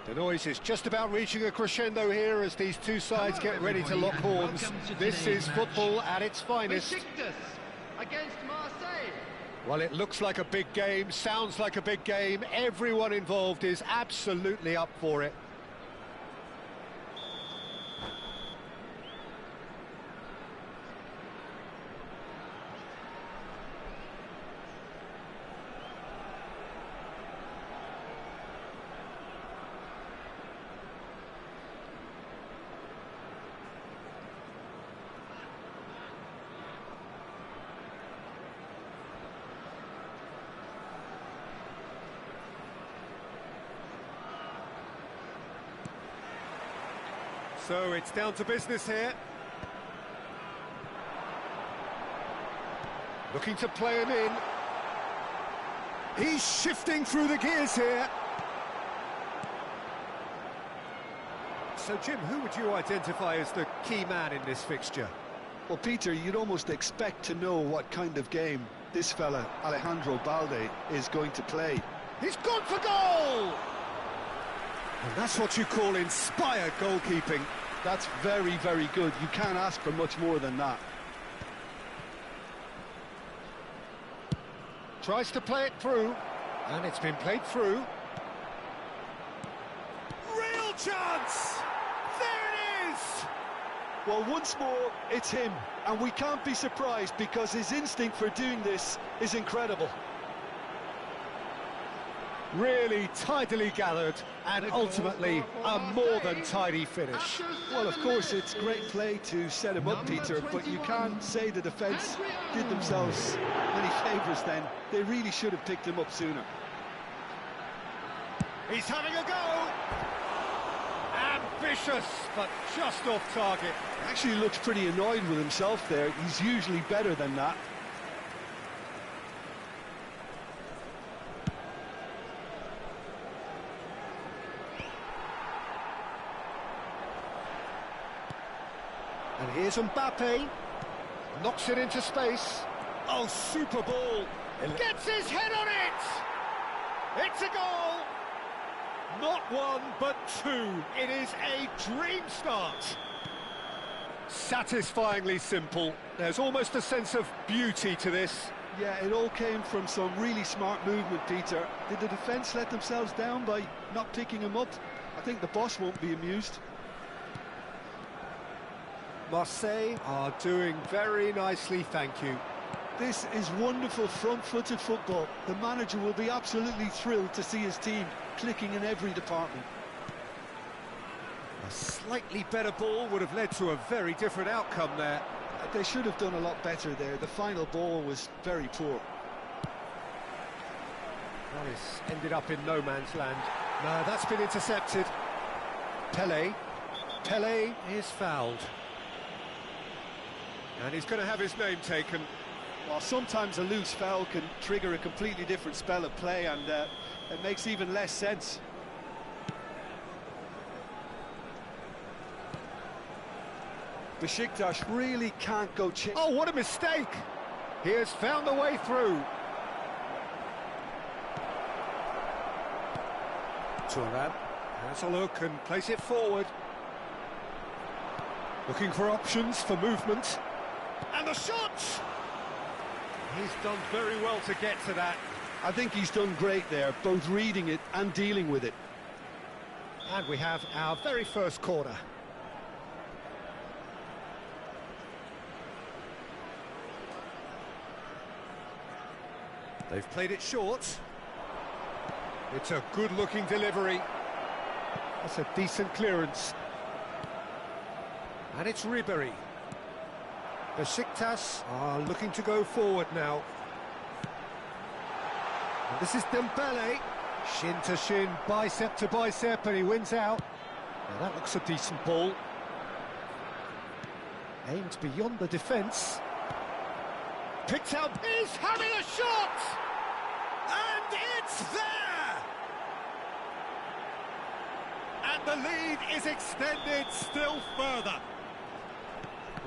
The noise is just about reaching a crescendo here as these two sides get ready to lock horns. This is football at its finest. Against Marseille. Well, it looks like a big game, sounds like a big game. Everyone involved is absolutely up for it. So it's down to business here. Looking to play him in. He's shifting through the gears here. So, Jim, who would you identify as the key man in this fixture? Well, Peter, you'd almost expect to know what kind of game this fella, Alejandro Balde, is going to play. He's gone for goal! And that's what you call inspired goalkeeping. That's very, very good. You can't ask for much more than that. Tries to play it through, and it's been played through. Real chance! There it is! Well, once more, it's him, and we can't be surprised because his instinct for doing this is incredible. Really tidily gathered, and ultimately a more than tidy finish. Well, of course, it's great play to set him up, Peter, but you can't say the defence did themselves many favours then. They really should have picked him up sooner. He's having a go! Ambitious, but just off target. Actually looks pretty annoyed with himself there. He's usually better than that. And here's Mbappe, knocks it into space. Oh, super ball! Gets his head on it! It's a goal! Not one, but two. It is a dream start. Satisfyingly simple. There's almost a sense of beauty to this. Yeah, it all came from some really smart movement, Peter. Did the defence let themselves down by not picking him up? I think the boss won't be amused. Marseille are doing very nicely, thank you. This is wonderful front-footed football. The manager will be absolutely thrilled to see his team clicking in every department. A slightly better ball would have led to a very different outcome there. They should have done a lot better there. The final ball was very poor. Well, it's ended up in no man's land. No, that's been intercepted. Pelé is fouled. And he's going to have his name taken. Well, sometimes a loose foul can trigger a completely different spell of play, and it makes even less sense. Besiktas really can't go Oh, what a mistake! He has found a way through. Thuram has a look and plays it forward. Looking for options for movement. And the shot! He's done very well to get to that. I think he's done great there, both reading it and dealing with it. And we have our very first corner. They've played it short. It's a good-looking delivery. That's a decent clearance. And it's Ribery. Besiktas are looking to go forward now. And this is Dembele. Shin to shin, bicep to bicep, and he wins out. Now that looks a decent ball. Aimed beyond the defence. Picked out. He's having a shot! And it's there! And the lead is extended still further.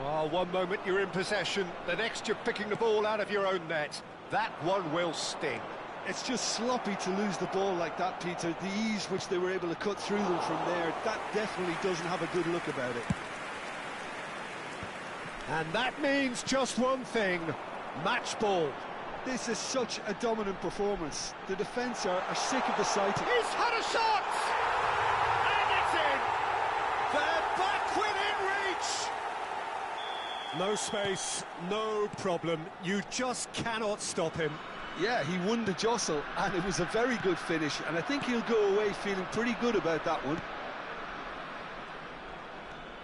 Well, one moment you're in possession, the next you're picking the ball out of your own net. That one will sting. It's just sloppy to lose the ball like that, Peter. The ease which they were able to cut through them from there, that definitely doesn't have a good look about it. And that means just one thing, match ball. This is such a dominant performance. The defence are sick of the sight. He's had a shot! And it's in! They're back within reach! No space, no problem. You just cannot stop him. Yeah, he won the jostle, and it was a very good finish, and I think he'll go away feeling pretty good about that one.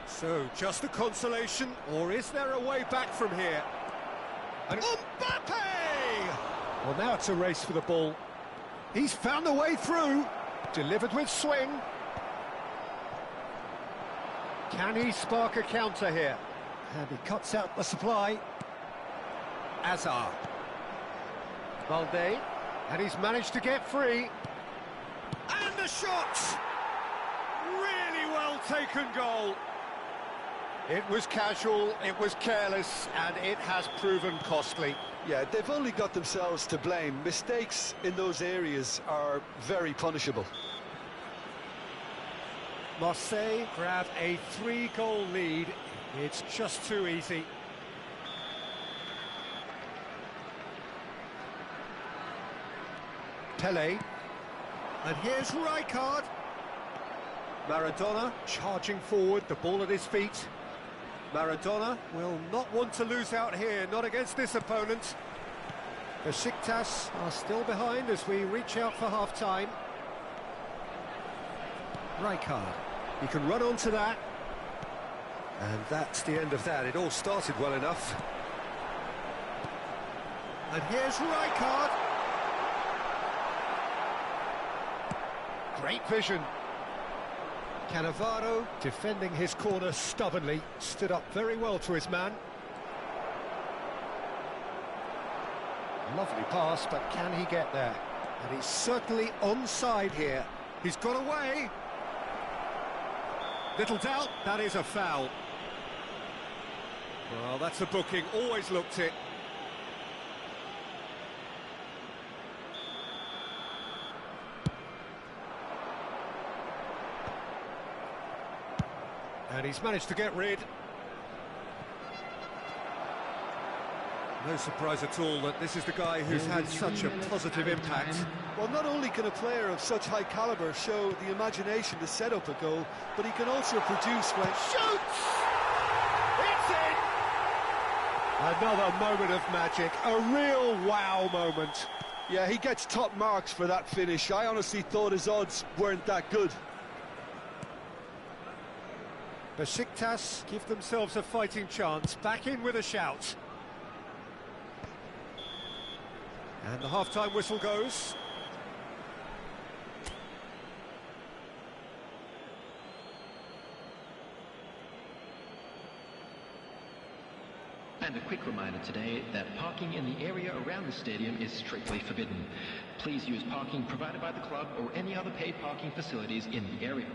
So, just a consolation, or is there a way back from here? And Mbappe! Well, now it's a race for the ball. He's found the way through. Delivered with swing. Can he spark a counter here? And he cuts out the supply. Hazard. Balde. And he's managed to get free. And the shot! Really well taken goal. It was casual, it was careless, and it has proven costly. Yeah, they've only got themselves to blame. Mistakes in those areas are very punishable. Marseille grab a 3-goal lead. It's just too easy. Pele. And here's Rijkaard. Maradona charging forward, the ball at his feet. Maradona will not want to lose out here, not against this opponent. Besiktas are still behind as we reach out for half-time. Rijkaard, he can run onto that. And that's the end of that. It all started well enough. And here's Rijkaard. Great vision. Cannavaro, defending his corner stubbornly, stood up very well to his man. Lovely pass, but can he get there? And he's certainly onside here. He's got away. Little doubt, that is a foul. Well, that's a booking, always looked it. And he's managed to get rid. No surprise at all that this is the guy who's had such a positive impact. Well, not only can a player of such high calibre show the imagination to set up a goal, but he can also produce when... Shoots! It's in! Another moment of magic, a real wow moment. Yeah, he gets top marks for that finish. I honestly thought his odds weren't that good. Besiktas give themselves a fighting chance, back in with a shout. And the half-time whistle goes. And a quick reminder today that parking in the area around the stadium is strictly forbidden. Please use parking provided by the club or any other paid parking facilities in the area.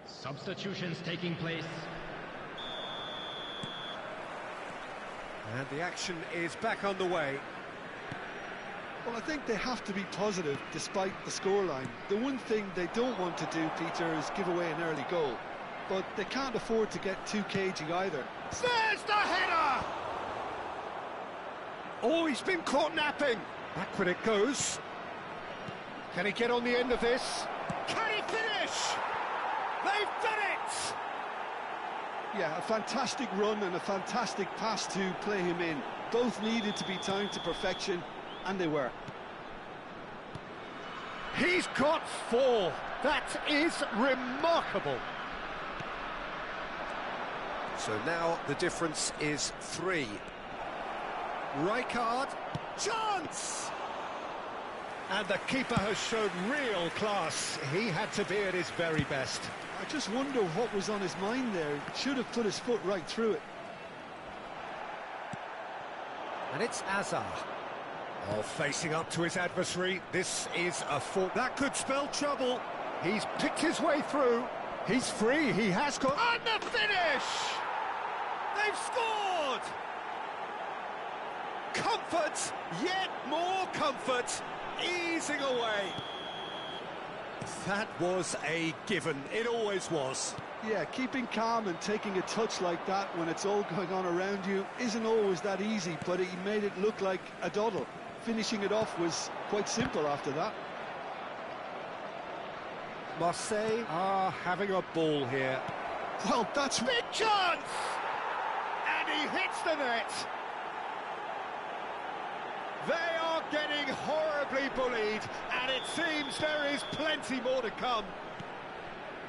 Substitutions taking place. And the action is back underway. Well, I think they have to be positive despite the scoreline. The one thing they don't want to do, Peter, is give away an early goal. But they can't afford to get too cagey either. There's the header! Oh, he's been caught napping. Backward it goes. Can he get on the end of this? Can he finish? They've done it! Yeah, a fantastic run and a fantastic pass to play him in. Both needed to be timed to perfection, and they were. He's got 4. That is remarkable. So now the difference is 3. Rijkaard, chance! And the keeper has shown real class. He had to be at his very best. I just wonder what was on his mind there. Should have put his foot right through it. And it's Azar. Oh, facing up to his adversary. This is a fault. That could spell trouble. He's picked his way through. He's free. He has got... And the finish! They've scored! Comfort, yet more comfort, easing away. That was a given. It always was. Yeah, keeping calm and taking a touch like that when it's all going on around you isn't always that easy, but he made it look like a doddle. Finishing it off was quite simple after that. Marseille are having a ball here. Well, that's... Big chance! And he hits the net. They are getting horribly bullied, and it seems there is plenty more to come.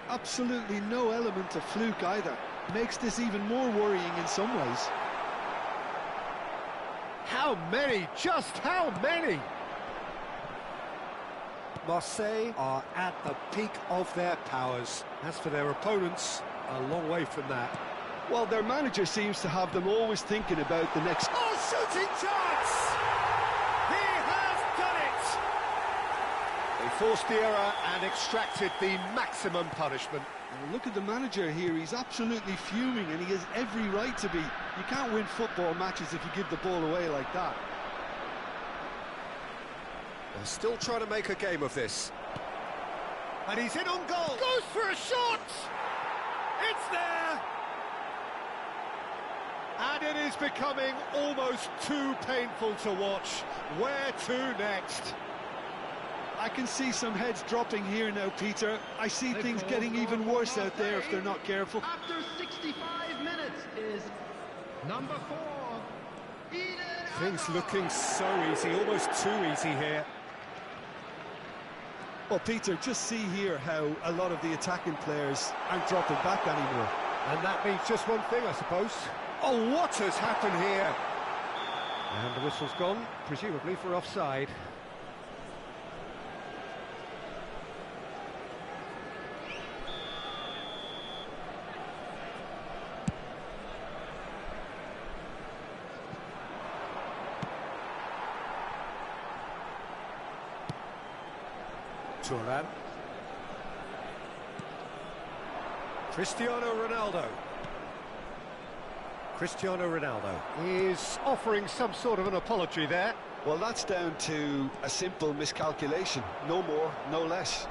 Absolutely no element of fluke either. Makes this even more worrying in some ways. How many? Just how many? Marseille are at the peak of their powers. As for their opponents, a long way from that. Well, their manager seems to have them always thinking about the next... Oh, shooting chance! He has done it! They forced the error and extracted the maximum punishment. And look at the manager here, he's absolutely fuming and he has every right to be. You can't win football matches if you give the ball away like that. They're still trying to make a game of this. And he's in on goal! Goes for a shot! It's there! And it is becoming almost too painful to watch. Where to next? I can see some heads dropping here now, Peter. I see things getting even worse out there if they're not careful. After 65 minutes is number 4, Eden. Things looking so easy, almost too easy here. Well, Peter, just see here how a lot of the attacking players aren't dropping back anymore. And that means just one thing, I suppose. Oh, what has happened here? And the whistle's gone, presumably for offside. Turan. Cristiano Ronaldo. Cristiano Ronaldo is offering some sort of an apology there. Well, that's down to a simple miscalculation. No more, no less.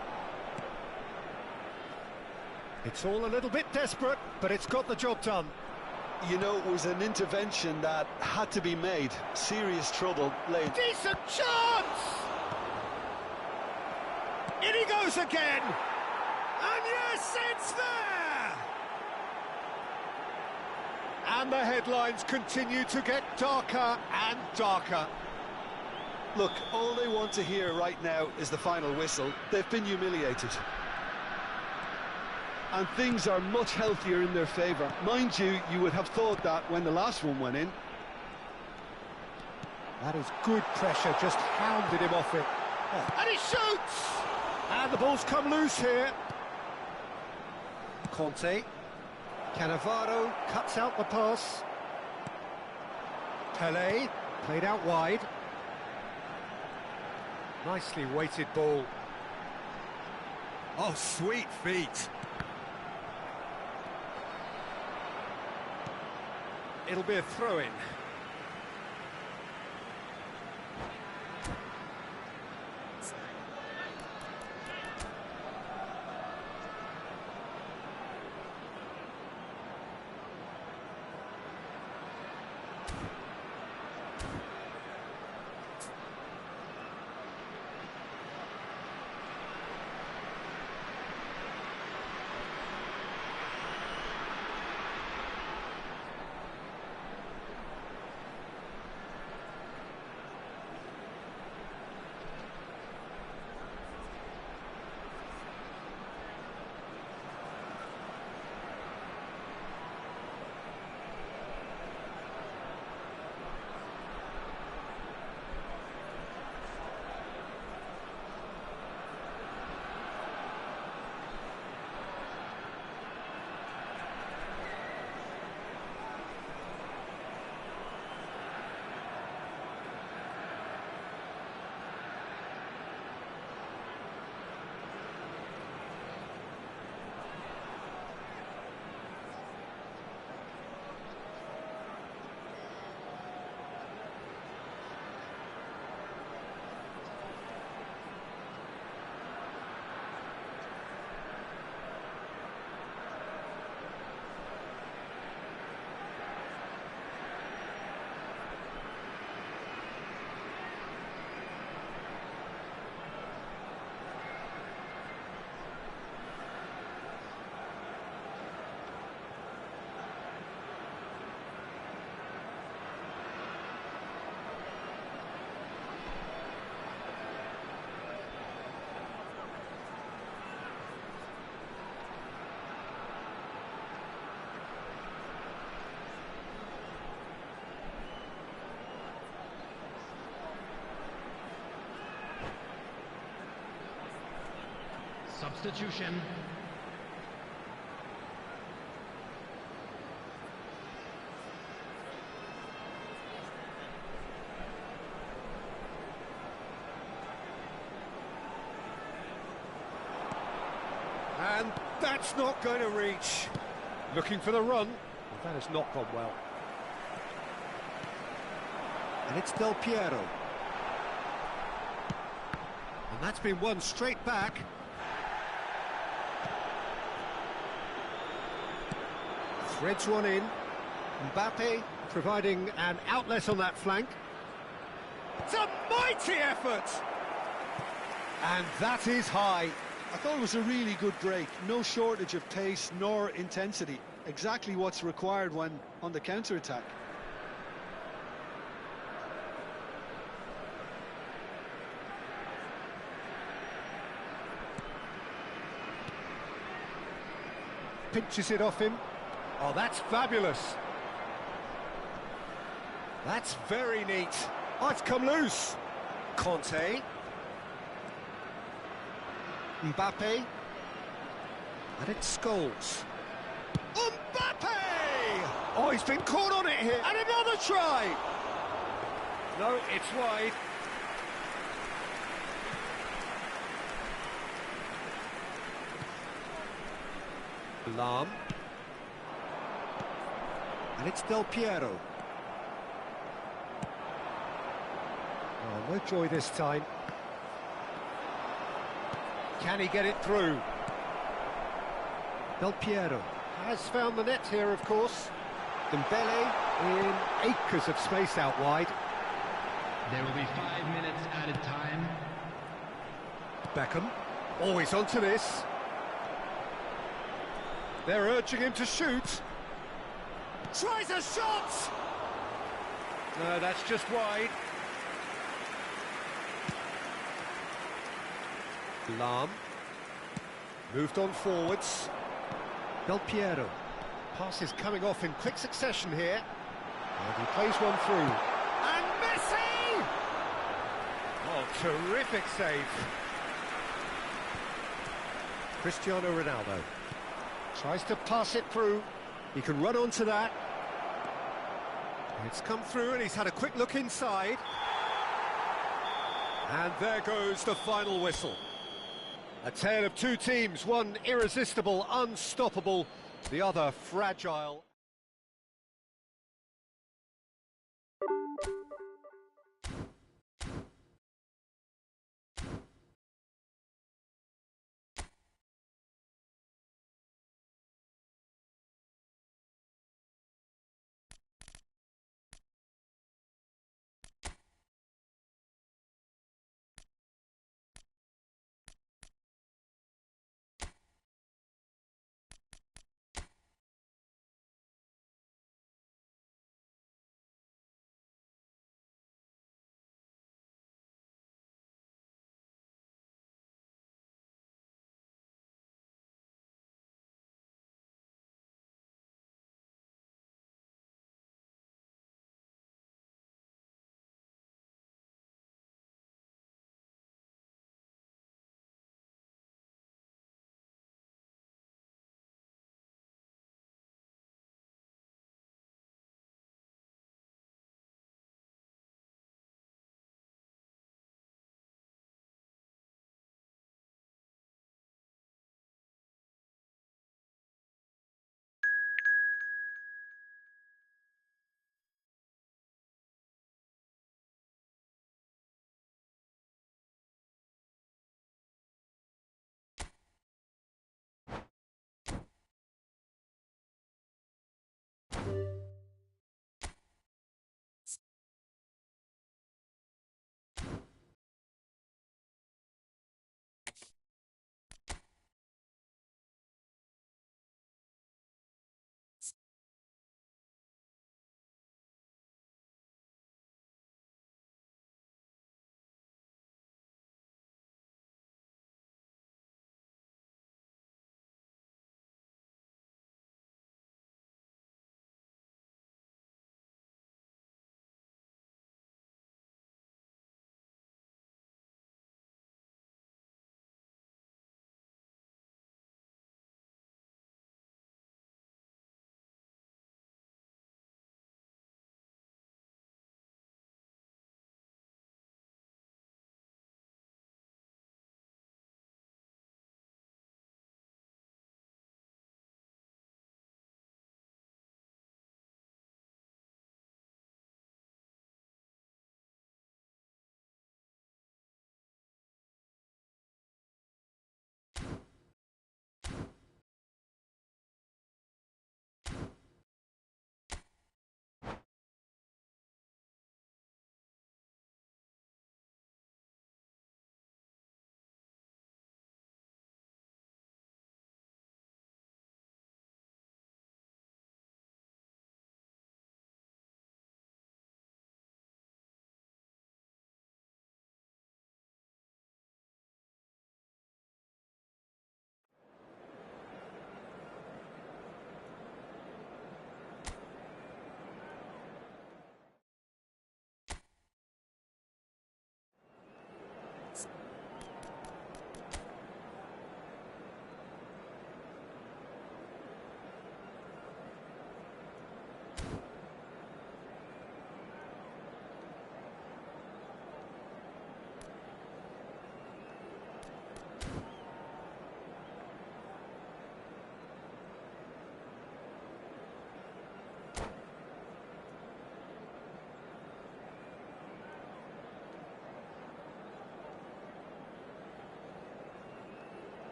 It's all a little bit desperate, but it's got the job done. You know, it was an intervention that had to be made. Serious trouble laid. Decent chance! In he goes again! And yes, it's there! And the headlines continue to get darker and darker. Look, all they want to hear right now is the final whistle. They've been humiliated. And things are much healthier in their favour. Mind you, you would have thought that when the last one went in. That is good pressure, just hounded him off it. Oh. And he shoots! And the ball's come loose here. Conte. Cannavaro cuts out the pass. Pelé played out wide. Nicely weighted ball. Oh, sweet feet. It'll be a throw-in. substitution. And that's not going to reach. Looking for the run. Well, that has not gone well. And it's Del Piero. And that's been won straight back. Threads one in. Mbappe providing an outlet on that flank. It's a mighty effort! And that is high. I thought it was a really good break. No shortage of pace nor intensity. Exactly what's required when on the counter-attack. Pinches it off him. Oh, that's fabulous. That's very neat. Oh, it's come loose. Conte. Mbappe. And it's Scholes. Mbappe! Oh, he's been caught on it here. And another try! No, it's wide. Lam. And it's Del Piero. Oh, no joy this time. Can he get it through? Del Piero has found the net here, of course. Dembele in acres of space out wide. There will be 5 minutes added time. Beckham, always onto this. They're urging him to shoot. Tries a shot! No, that's just wide. Lam. Moved on forwards. Del Piero. Passes coming off in quick succession here. And he plays one through. And Messi! Oh, terrific save. Cristiano Ronaldo. Tries to pass it through. He can run onto that. It's come through and he's had a quick look inside. And there goes the final whistle. A tale of two teams, one irresistible, unstoppable, the other fragile.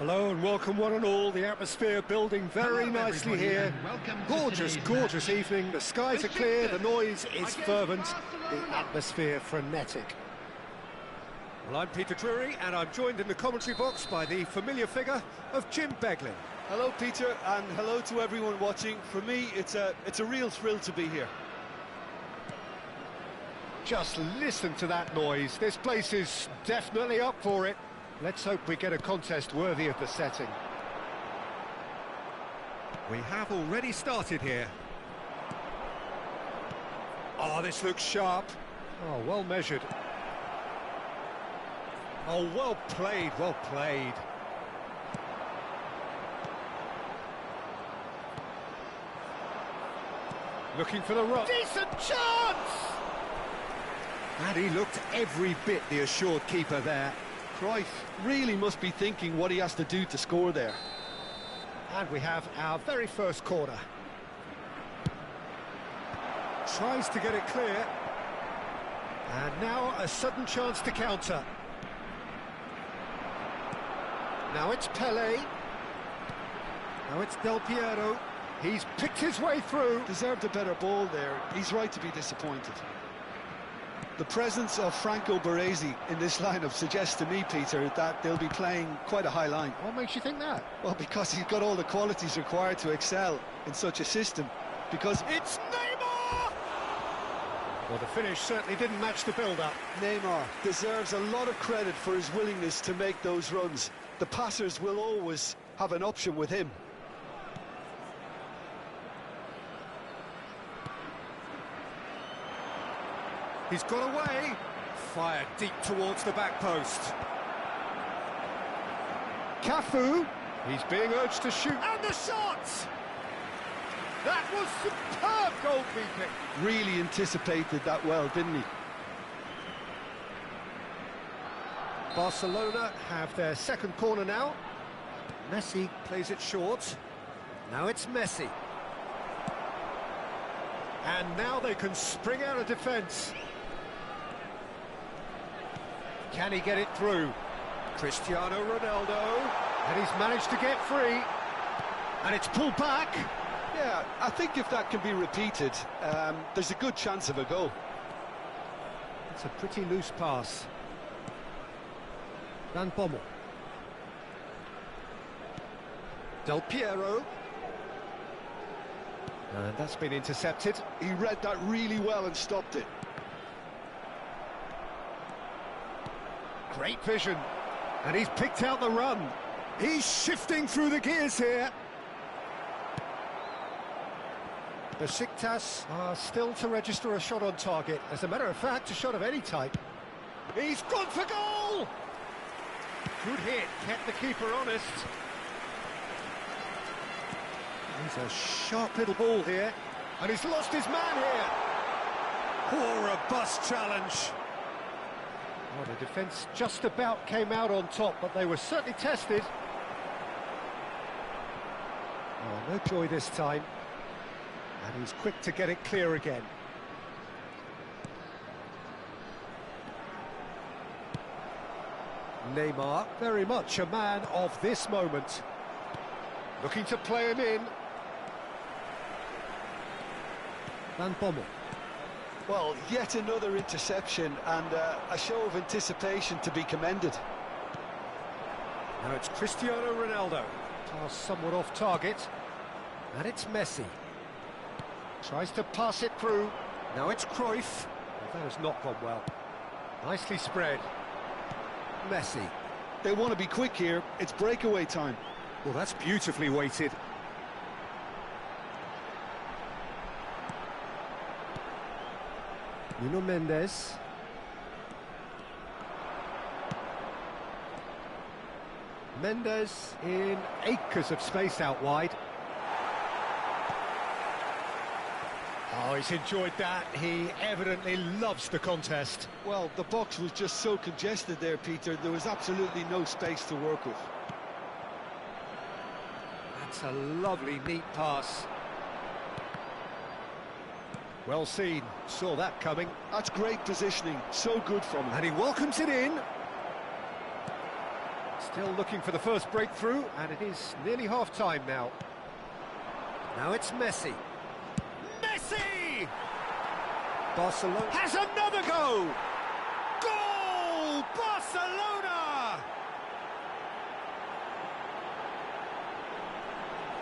Hello and welcome one and all. The atmosphere building very Hello, nicely everybody, here. and welcome to Gorgeous, today's gorgeous match. evening. The skies are clear, the noise is fervent, the atmosphere frenetic. Well, I'm Peter Drury and I'm joined in the commentary box by the familiar figure of Jim Beglin. Hello, Peter, and hello to everyone watching. For me, it's a real thrill to be here. Just listen to that noise. This place is definitely up for it. Let's hope we get a contest worthy of the setting. We have already started here. Oh, this looks sharp. Oh, well measured. Oh, well played, well played. Looking for the rock. Decent chance! And he looked every bit the assured keeper there. Cruyff really must be thinking what he has to do to score there. And we have our very first corner. Tries to get it clear. And now a sudden chance to counter. Now it's Pelé. Now it's Del Piero. He's picked his way through. Deserved a better ball there. He's right to be disappointed. The presence of Franco Baresi in this lineup suggests to me, Peter, that they'll be playing quite a high line. What makes you think that? Well, because he's got all the qualities required to excel in such a system. Because It's Neymar! Well, the finish certainly didn't match the build-up. Neymar deserves a lot of credit for his willingness to make those runs. The passers will always have an option with him. He's got away. Fired deep towards the back post. Cafu. He's being urged to shoot. And the shot! That was superb goalkeeping. Really anticipated that well, didn't he? Barcelona have their second corner now. Messi plays it short. Now it's Messi. And now they can spring out of defence. Can he get it through? Cristiano Ronaldo. And he's managed to get free. And it's pulled back. Yeah, I think if that can be repeated, there's a good chance of a goal. It's a pretty loose pass. Van Bommel. Del Piero. And that's been intercepted. He read that really well and stopped it. Great vision. And he's picked out the run. He's shifting through the gears here. Besiktas are still to register a shot on target. As a matter of fact, a shot of any type. He's gone for goal! Good hit, kept the keeper honest. He's a sharp little ball here. And he's lost his man here. Oh, robust challenge. Oh, the defence just about came out on top, but they were certainly tested. Oh, no joy this time. And he's quick to get it clear again. Neymar, very much a man of this moment. Looking to play him in. Van Bommel. Well, yet another interception and a show of anticipation to be commended. Now it's Cristiano Ronaldo. Pass somewhat off target. And it's Messi. Tries to pass it through. Now it's Cruyff. Well, that has not gone well. Nicely spread. Messi. They want to be quick here. It's breakaway time. Well, that's beautifully weighted. Nuno Mendes. Mendes in acres of space out wide. Oh, he's enjoyed that. He evidently loves the contest. Well, the box was just so congested there, Peter. There was absolutely no space to work with. That's a lovely, neat pass. Well seen. Saw that coming. That's great positioning. So good from him. And he welcomes it in. Still looking for the first breakthrough, and it is nearly half-time now. Now it's Messi. Messi! Barcelona has another go! Goal! Barcelona!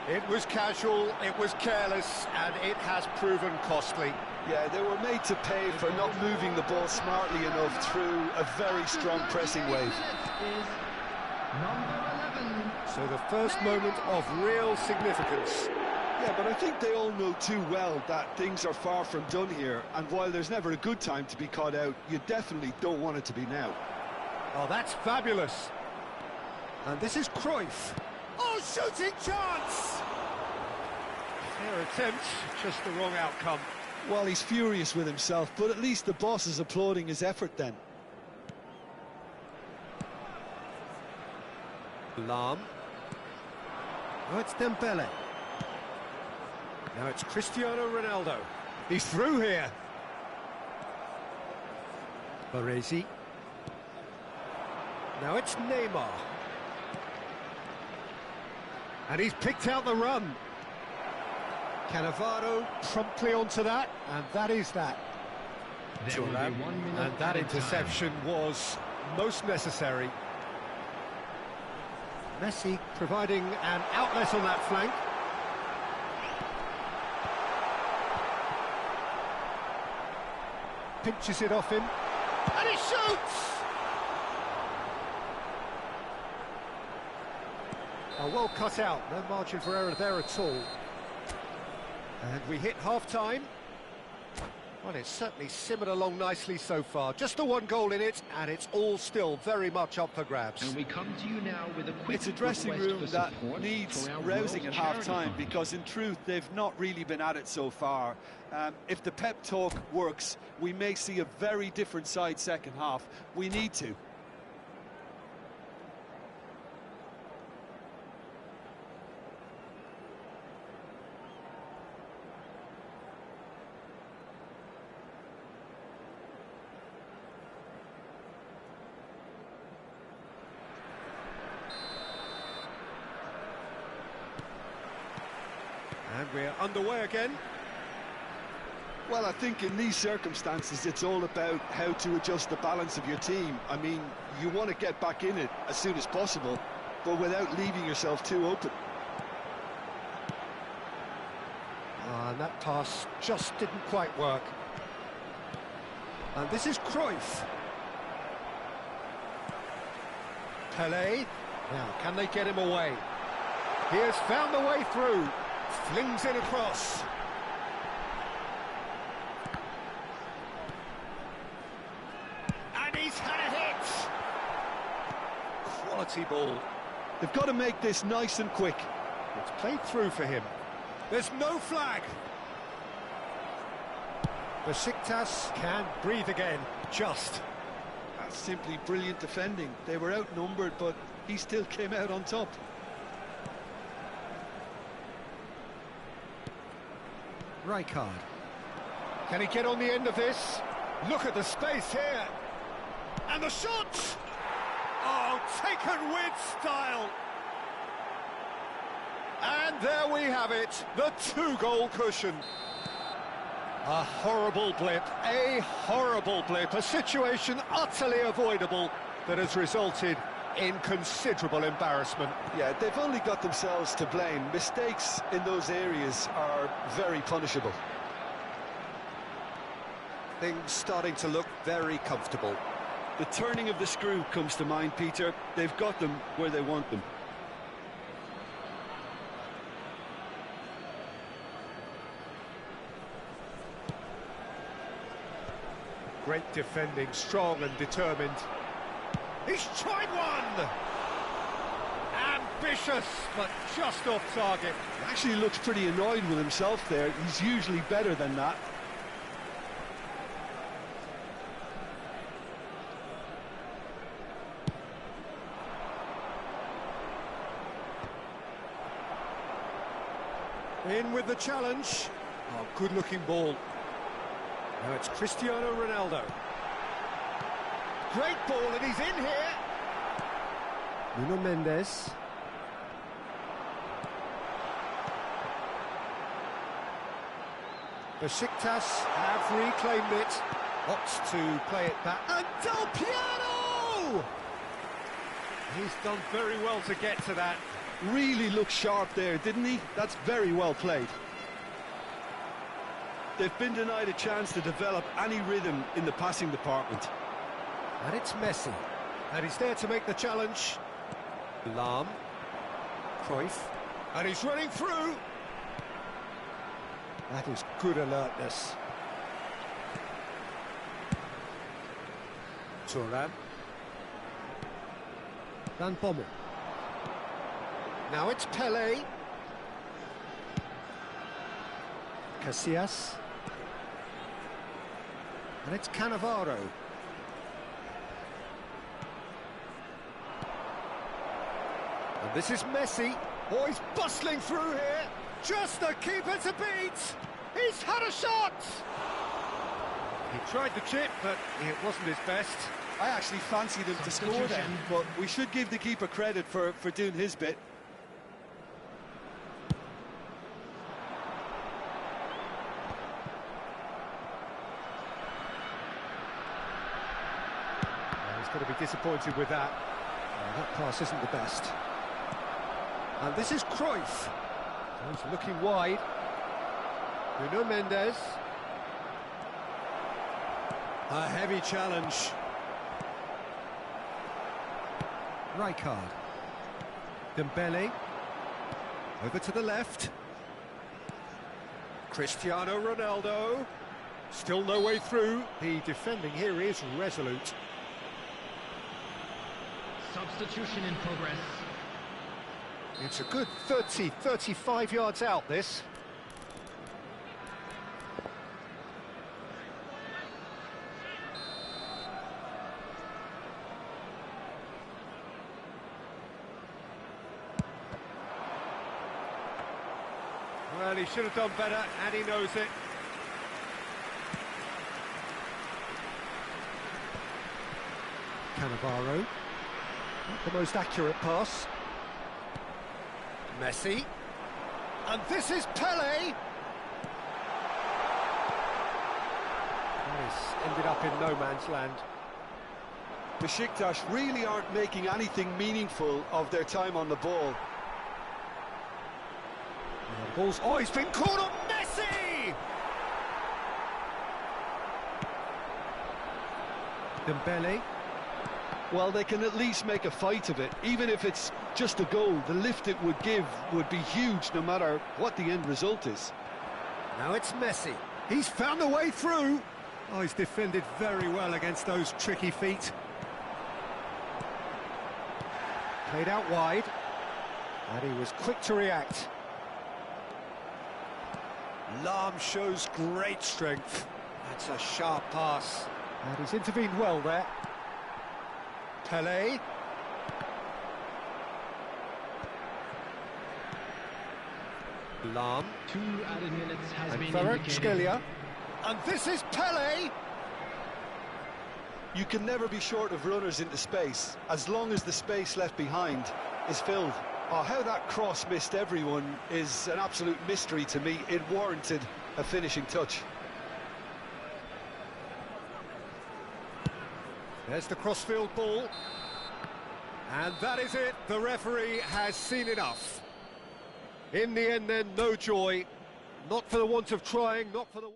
It was casual, it was careless, and it has proven costly. Yeah, they were made to pay for not moving the ball smartly enough through a very strong pressing wave. So the first moment of real significance. Yeah, but I think they all know too well that things are far from done here, and while there's never a good time to be caught out, you definitely don't want it to be now. Oh, that's fabulous. And this is Cruyff. Oh, shooting chance! Fair attempt, just the wrong outcome. Well, he's furious with himself, but at least the boss is applauding his effort then. Lam. Oh, it's Dembele. Now it's Cristiano Ronaldo. He's through here. Baresi. Now it's Neymar. And he's picked out the run. Cannavaro promptly onto that, and that is that. And that interception was most necessary. Messi providing an outlet on that flank. Pinches it off him, and he shoots! Oh, well cut out, no margin for error there at all. And we hit half-time. Well, it's certainly simmered along nicely so far. Just the one goal in it, and it's all still very much up for grabs. And we come to you now with a quick It's a dressing room that needs rousing at half-time, because in truth they've not really been at it so far. If the pep talk works, we may see a very different side second half. We need to. And we're underway again. Well, I think in these circumstances, it's all about how to adjust the balance of your team. I mean, you want to get back in it as soon as possible, but without leaving yourself too open. And that pass just didn't quite work. And this is Cruyff. Pelé. Now, can they get him away? He has found the way through. Flings it across. And he's had a hit. Quality ball. They've got to make this nice and quick. It's played through for him. There's no flag. Besiktas can breathe again. Just. That's simply brilliant defending. They were outnumbered, but he still came out on top. Rijkaard. Can he get on the end of this? Look at the space here. And the shot! Oh, taken with style. And there we have it, the two-goal cushion. A horrible blip, a situation utterly avoidable that has resulted in considerable embarrassment. Yeah, they've only got themselves to blame. Mistakes in those areas are very punishable. Things starting to look very comfortable. The turning of the screw comes to mind, Peter. They've got them where they want them. Great defending, strong and determined. He's tried one! Ambitious, but just off target. He actually looks pretty annoyed with himself there. He's usually better than that. In with the challenge. Oh, good-looking ball. Now it's Cristiano Ronaldo. Great ball, and he's in here. Nuno Mendes. Besiktas have reclaimed it. Opts to play it back. And Del Piano! He's done very well to get to that. Really looked sharp there, didn't he? That's very well played. They've been denied a chance to develop any rhythm in the passing department. And it's Messi. And he's there to make the challenge. Lahm. Cruyff. And he's running through. That is good alertness. Thuram. Van Bommel. Now it's Pelé. Casillas. And it's Cannavaro. And this is Messi. Oh, he's bustling through here. Just the keeper to beat. He's had a shot. He tried the chip, but it wasn't his best. I actually fancied him to score then, but we should give the keeper credit for doing his bit. He's got to be disappointed with that. That pass isn't the best. And this is Cruyff. He's looking wide. Nuno Mendes. A heavy challenge. Rijkaard. Dembele. Over to the left. Cristiano Ronaldo. Still no way through. The defending here is resolute. Substitution in progress. It's a good 30, 35 yards out, this. Well, he should have done better, and he knows it. Cannavaro. Not the most accurate pass. Messi. And this is Pelé. This ended up in no man's land. Besiktas really aren't making anything meaningful of their time on the ball. Balls. Oh, he's been caught on Messi! Dembele. Well, they can at least make a fight of it. Even if it's just a goal, the lift it would give would be huge no matter what the end result is. Now it's Messi. He's found a way through. Oh, he's defended very well against those tricky feet. Played out wide. And he was quick to react. Lahm shows great strength. That's a sharp pass. And he's intervened well there. Pelé. Lahm. 2 added minutes has And been Kvaratskhelia. indicated. And this is Pelé. You can never be short of runners into space, as long as the space left behind is filled. Oh, how that cross missed everyone is an absolute mystery to me. It warranted a finishing touch. There's the crossfield ball. And that is it. The referee has seen enough. In the end, then, no joy. Not for the want of trying, not for the...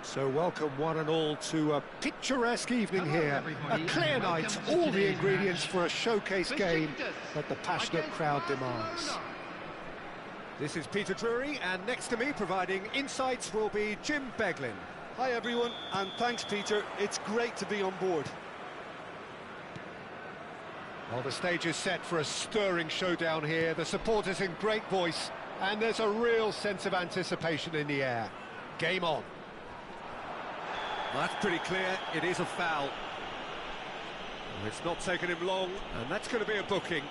So welcome one and all to a picturesque evening here. A clear night, all the ingredients for a showcase game that the passionate crowd demands. This is Peter Drury, and next to me providing insights will be Jim Beglin. Hi everyone, and thanks Peter, it's great to be on board. Well, the stage is set for a stirring showdown here, the supporters in great voice, and there's a real sense of anticipation in the air. Game on. That's pretty clear, it is a foul. It's not taken him long, and that's going to be a booking.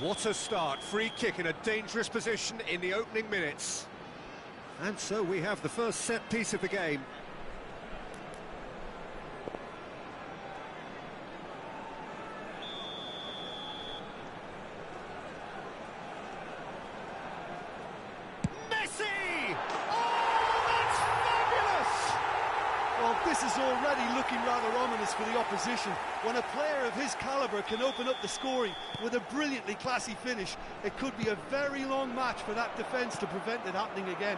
What a start, free kick in a dangerous position in the opening minutes. And so we have the first set piece of the game. Messi! Oh, that's fabulous! Well, this is already looking rather ominous for the opposition. When a player of his calibre can open up the scoring with a brilliantly classy finish, it could be a very long match for that defence to prevent it happening again.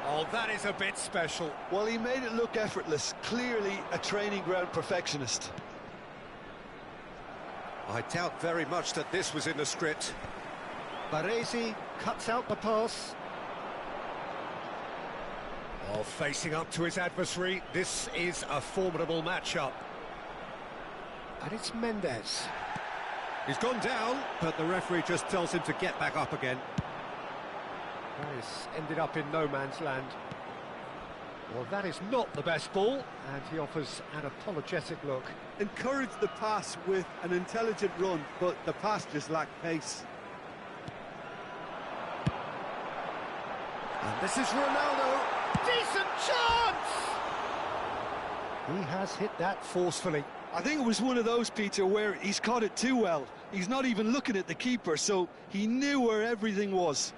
Oh, that is a bit special. Well, he made it look effortless, clearly a training ground perfectionist. I doubt very much that this was in the script. Baresi cuts out the pass. Oh, facing up to his adversary, this is a formidable matchup. And it's Mendes. He's gone down, but the referee just tells him to get back up again. This ended up in no man's land. Well, that is not the best ball, and he offers an apologetic look. Encouraged the pass with an intelligent run, but the pass just lacked pace. And this is Ronaldo. Decent chance! He has hit that forcefully. I think it was one of those, Peter, where he's caught it too well. He's not even looking at the keeper, so he knew where everything was.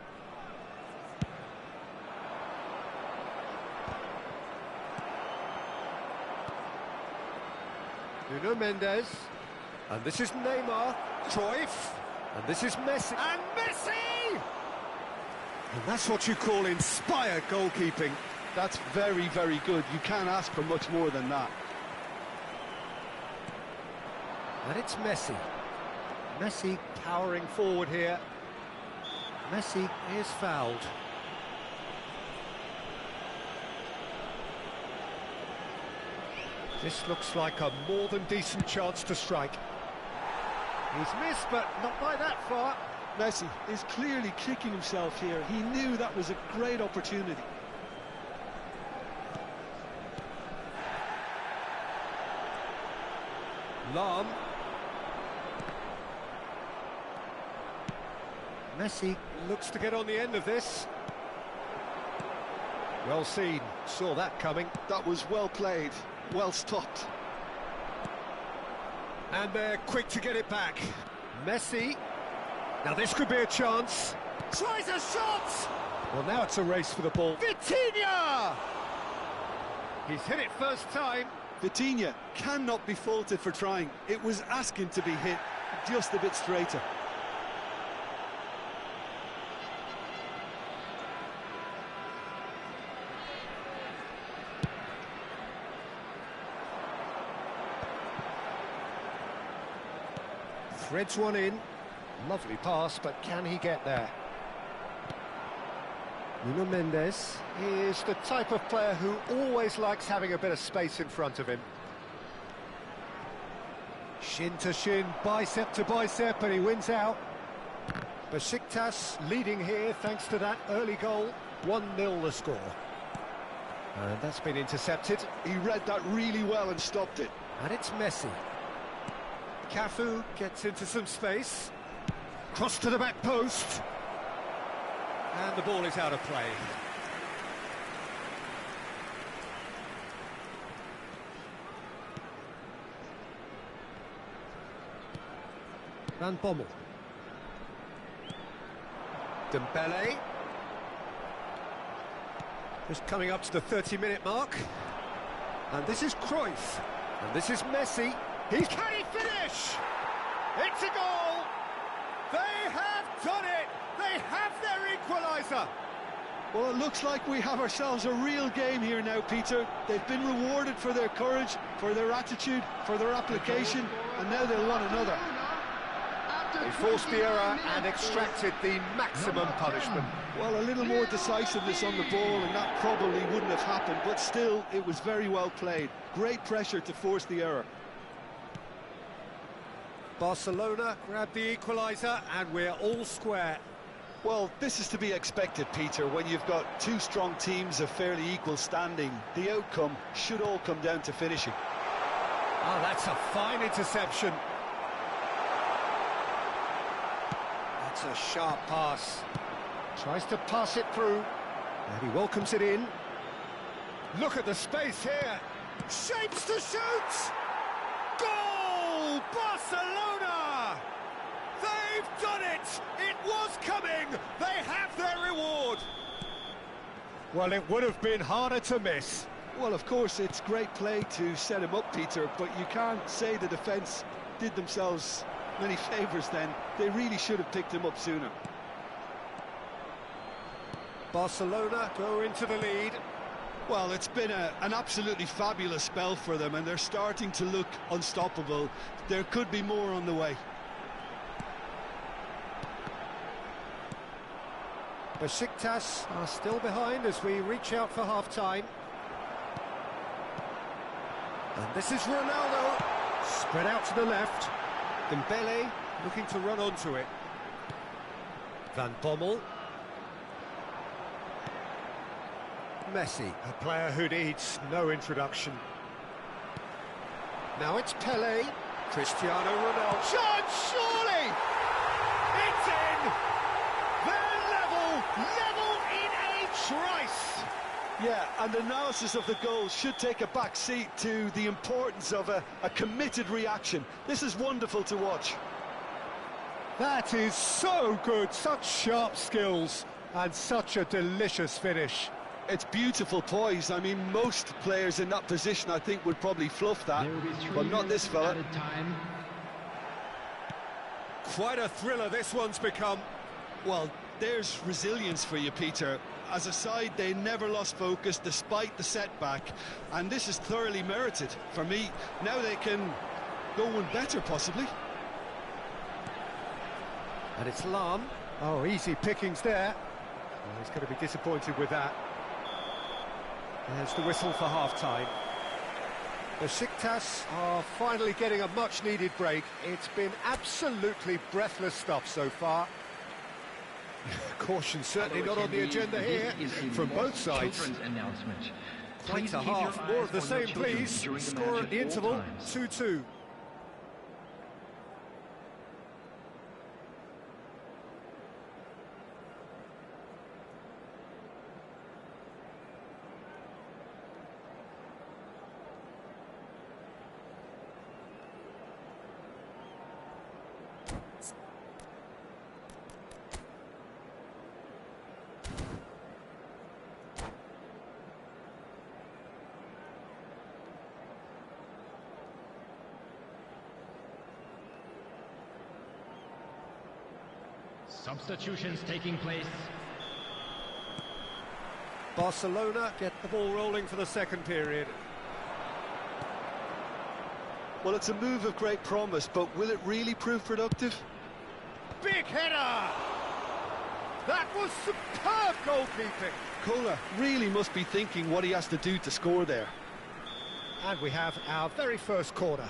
Nuno Mendes, and this is Neymar, Cruyff, and this is Messi, and Messi! And that's what you call inspired goalkeeping. That's very, very good. You can't ask for much more than that. And it's Messi. Messi powering forward here. Messi is fouled. This looks like a more than decent chance to strike. He's missed, but not by that far. Messi is clearly kicking himself here. He knew that was a great opportunity. Lam. Messi looks to get on the end of this. Well seen, saw that coming. That was well played, well stopped. And they're quick to get it back. Messi. Now this could be a chance. Tries a shot! Well, now it's a race for the ball. Vitinha! He's hit it first time. Vitinha cannot be faulted for trying. It was asking to be hit just a bit straighter. Threads one in. Lovely pass, but can he get there? Nuno Mendes is the type of player who always likes having a bit of space in front of him. Shin to shin, bicep to bicep, and he wins out. Besiktas leading here thanks to that early goal. 1-0 the score. And that's been intercepted. He read that really well and stopped it. And it's Messi. Cafu gets into some space. Cross to the back post. And the ball is out of play. Van Bommel. Dembele. Just coming up to the 30-minute mark. And this is Cruyff. And this is Messi. Can he finish? It's a goal! They have done it! They have their equaliser! Well, it looks like we have ourselves a real game here now, Peter. They've been rewarded for their courage, for their attitude, for their application, and now they'll want another. They forced the error and extracted the maximum punishment. Well, a little more decisiveness on the ball, and that probably wouldn't have happened, but still, it was very well played. Great pressure to force the error. Barcelona grabbed the equaliser, and we're all square. Well, this is to be expected, Peter. When you've got two strong teams of fairly equal standing, the outcome should all come down to finishing. Oh, that's a fine interception. That's a sharp pass. Tries to pass it through, and he welcomes it in. Look at the space here. Shapes to shoot! Goal! Barcelona! They've done it! It was coming! They have their reward! Well, it would have been harder to miss. Well, of course, it's great play to set him up, Peter, but you can't say the defence did themselves many favours then. They really should have picked him up sooner. Barcelona go into the lead. Well, it's been an absolutely fabulous spell for them, and they're starting to look unstoppable. There could be more on the way. Besiktas are still behind as we reach out for half-time. And this is Ronaldo, spread out to the left. Dembele looking to run onto it. Van Bommel. Messi, a player who needs no introduction. Now it's Pele. Cristiano Ronaldo. Shot, surely! It's in! They're level in a trice! Yeah, and analysis of the goal should take a back seat to the importance of a committed reaction. This is wonderful to watch. That is so good, such sharp skills, and such a delicious finish. It's beautiful poise. I mean, most players in that position, I think, would probably fluff that, but not this fella. Quite a thriller this one's become. Well, there's resilience for you, Peter. As a side, they never lost focus despite the setback, and this is thoroughly merited for me. Now they can go one better, possibly. And it's Lam. Oh, easy pickings there. Oh, he's going to be disappointed with that. There's the whistle for half-time. Besiktas are finally getting a much-needed break. It's been absolutely breathless stuff so far. Caution certainly not on the agenda here from both sides. Play to half, more of the same please. Score at the interval, 2-2. Substitutions taking place. Barcelona get the ball rolling for the second period. Well, it's a move of great promise, but will it really prove productive? Big header! That was superb goalkeeping. Kohler really must be thinking what he has to do to score there. And we have our very first corner.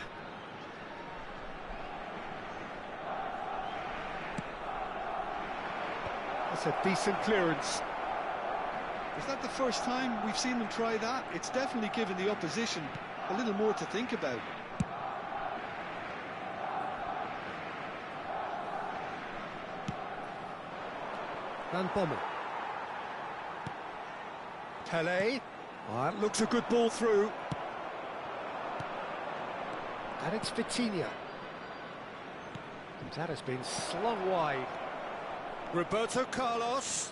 That's a decent clearance. Is that the first time we've seen them try that? It's definitely given the opposition a little more to think about. Van Bommel. Pele. Oh, that looks a good ball through. And it's Vitinha. And that has been slung wide. Roberto Carlos.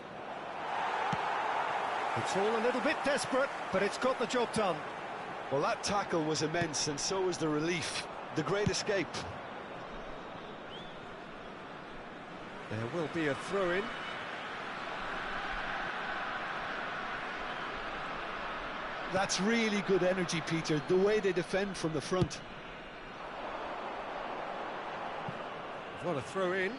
It's all a little bit desperate, but it's got the job done. Well, that tackle was immense, and so was the relief. The great escape. There will be a throw-in. That's really good energy, Peter, the way they defend from the front. What a throw-in.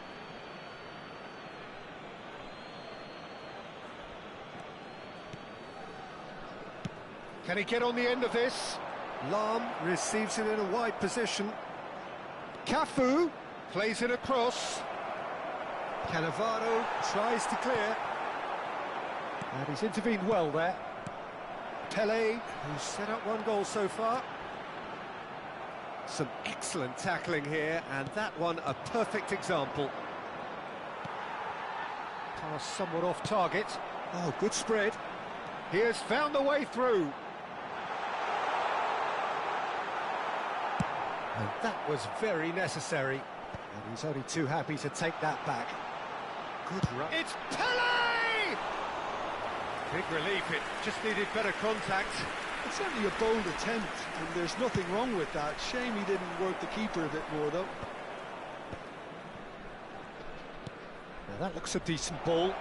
Can he get on the end of this? Lam receives it in a wide position. Cafu plays it across. Cannavaro tries to clear. And he's intervened well there. Pele, who's set up one goal so far. Some excellent tackling here, and that one a perfect example. Pass somewhat off target. Oh, good spread. He has found the way through. And that was very necessary. And he's only too happy to take that back. Good run. It's Pele! Big relief, it just needed better contact. It's certainly a bold attempt, and there's nothing wrong with that. Shame he didn't work the keeper a bit more, though. Now that looks a decent ball.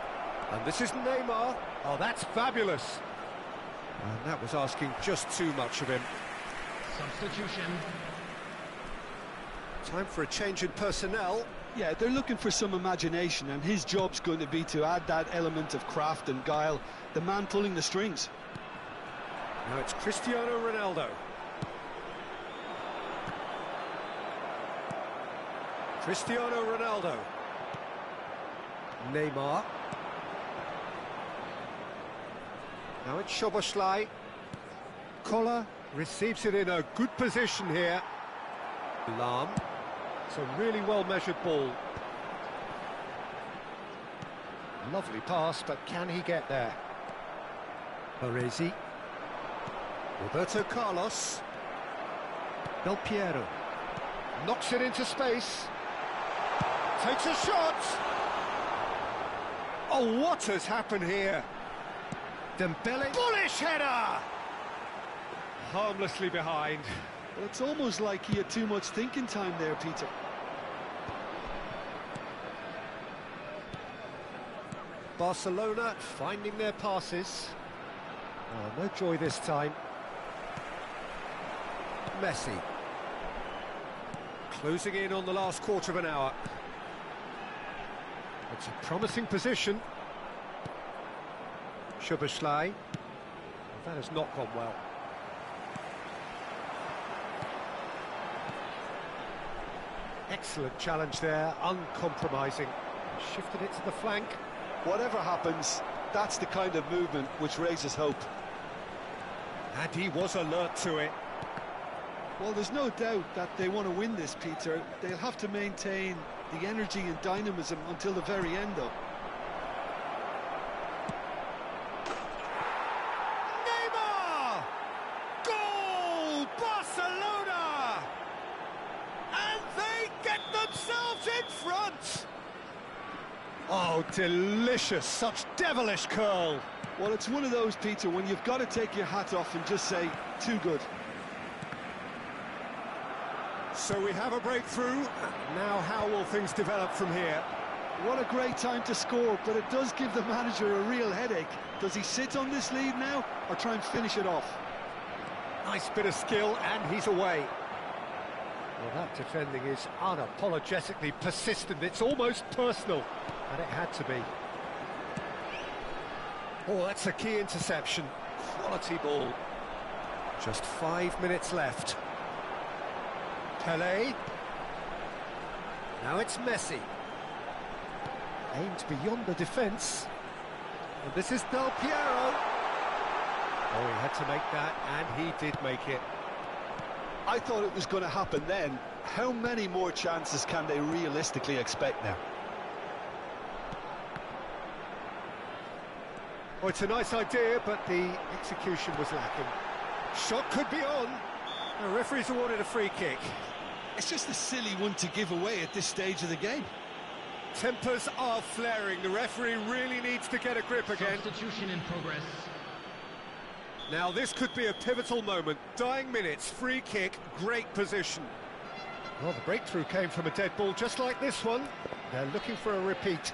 And this is Neymar. Oh, that's fabulous. And that was asking just too much of him. Substitution. Time for a change in personnel. Yeah, they're looking for some imagination, and his job's going to be to add that element of craft and guile, the man pulling the strings. Now it's Cristiano Ronaldo. Cristiano Ronaldo. Neymar. Now it's Szoboszlai. Koller receives it in a good position here. Lam. It's a really well-measured ball. Lovely pass, but can he get there? Baresi. Roberto Carlos. Del Piero. Knocks it into space. Takes a shot. Oh, what has happened here? Dembele. Bullish header! Harmlessly behind. Well, it's almost like he had too much thinking time there, Peter. Barcelona finding their passes. Oh, no joy this time. Messi. Closing in on the last quarter of an hour. It's a promising position. Szoboszlai. That has not gone well. Excellent challenge there, uncompromising. Shifted it to the flank. Whatever happens, that's the kind of movement which raises hope. And he was alert to it. Well, there's no doubt that they want to win this, Peter. They'll have to maintain the energy and dynamism until the very end, though. Neymar! Goal! Barcelona! And they get themselves in front! Oh, delicious, such devilish curl. Well, it's one of those, Peter, when you've got to take your hat off and just say, too good. So we have a breakthrough. Now how will things develop from here? What a great time to score, but it does give the manager a real headache. Does he sit on this lead now, or try and finish it off? Nice bit of skill, and he's away. Well, that defending is unapologetically persistent. It's almost personal, and it had to be. Oh, that's a key interception. Quality ball. Just 5 minutes left. Pele. Now it's Messi. Aimed beyond the defence. And this is Del Piero. Oh, he had to make that, and he did make it. I thought it was going to happen then. How many more chances can they realistically expect now? Oh, it's a nice idea, but the execution was lacking. Shot could be on. The referee's awarded a free kick. It's just a silly one to give away at this stage of the game. Tempers are flaring. The referee really needs to get a grip again. Substitution in progress. Now this could be a pivotal moment. Dying minutes, free kick, great position. Well, the breakthrough came from a dead ball just like this one. They're looking for a repeat.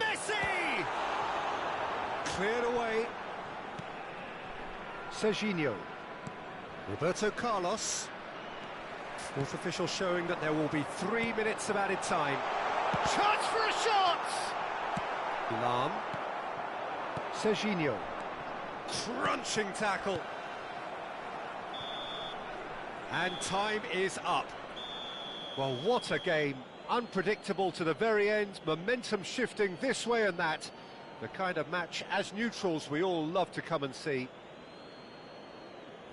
Messi! Cleared away. Serginho. Roberto Carlos. Fourth official showing that there will be 3 minutes of added time. Chance for a shot! Lam. Serginho. Crunching tackle. And time is up. Well, what a game. Unpredictable to the very end, momentum shifting this way and that. The kind of match, as neutrals, we all love to come and see.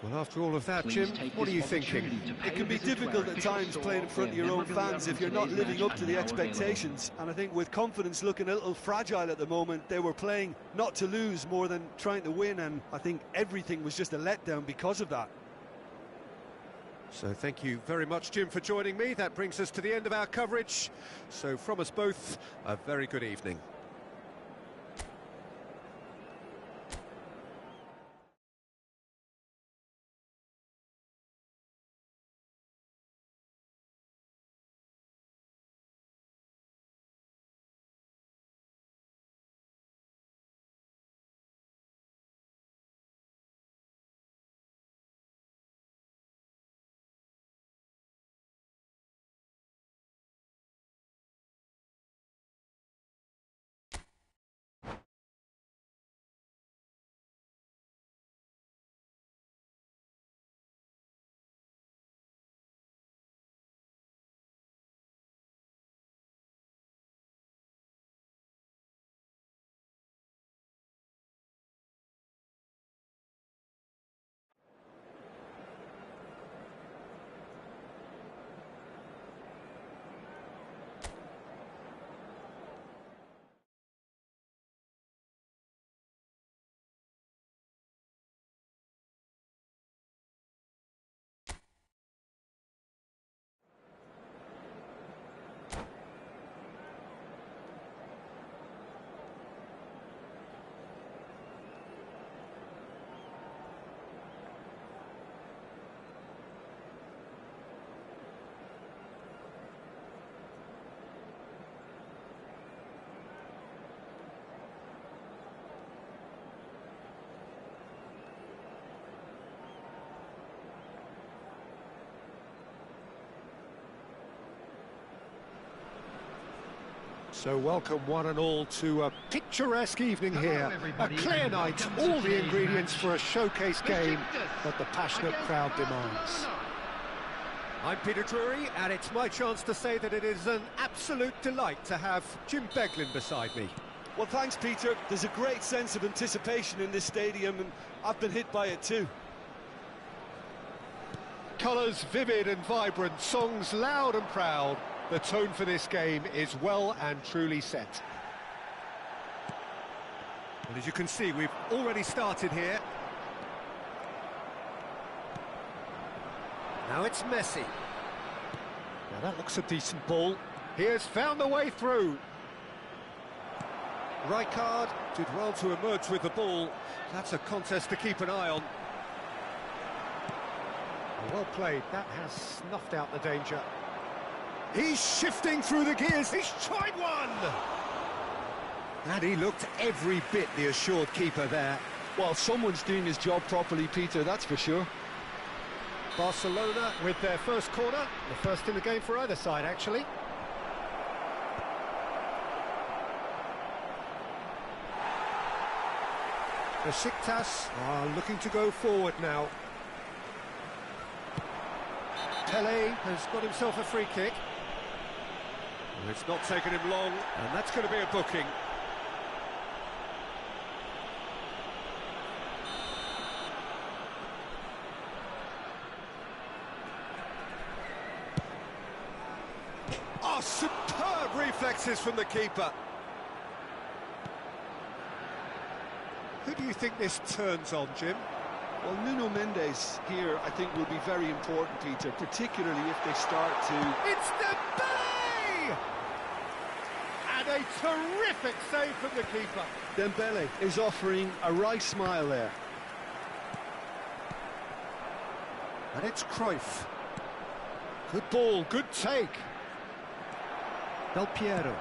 Well, after all of that, Jim, what are you thinking? It can be difficult at times playing in front of your own fans if you're not living up to the expectations. And I think with confidence looking a little fragile at the moment, they were playing not to lose more than trying to win, and I think everything was just a letdown because of that. So thank you very much, Jim, for joining me. That brings us to the end of our coverage. So from us both, a very good evening. So welcome one and all to a picturesque evening here. A clear night, all the ingredients for a showcase game that the passionate crowd demands. I'm Peter Drury, and it's my chance to say that it is an absolute delight to have Jim Beglin beside me. Well, thanks, Peter. There's a great sense of anticipation in this stadium, and I've been hit by it too. Colours vivid and vibrant, songs loud and proud. The tone for this game is well and truly set. Well, as you can see, we've already started here. Now it's Messi. Now that looks a decent ball. He has found the way through. Rijkaard did well to emerge with the ball. That's a contest to keep an eye on. Well played. That has snuffed out the danger. He's shifting through the gears. He's tried one! And he looked every bit the assured keeper there. Well, someone's doing his job properly, Peter, that's for sure. Barcelona with their first corner. The first in the game for either side, actually. Besiktas are looking to go forward now. Pele has got himself a free kick. Well, it's not taken him long, and that's going to be a booking. Oh, superb reflexes from the keeper. Who do you think this turns on, Jim? Well, Nuno Mendes here, I think, will be very important, Peter, particularly if they start to... It's Dembele! And a terrific save from the keeper. Dembele is offering a wry smile there. And it's Cruyff. Good ball, good take. Del Piero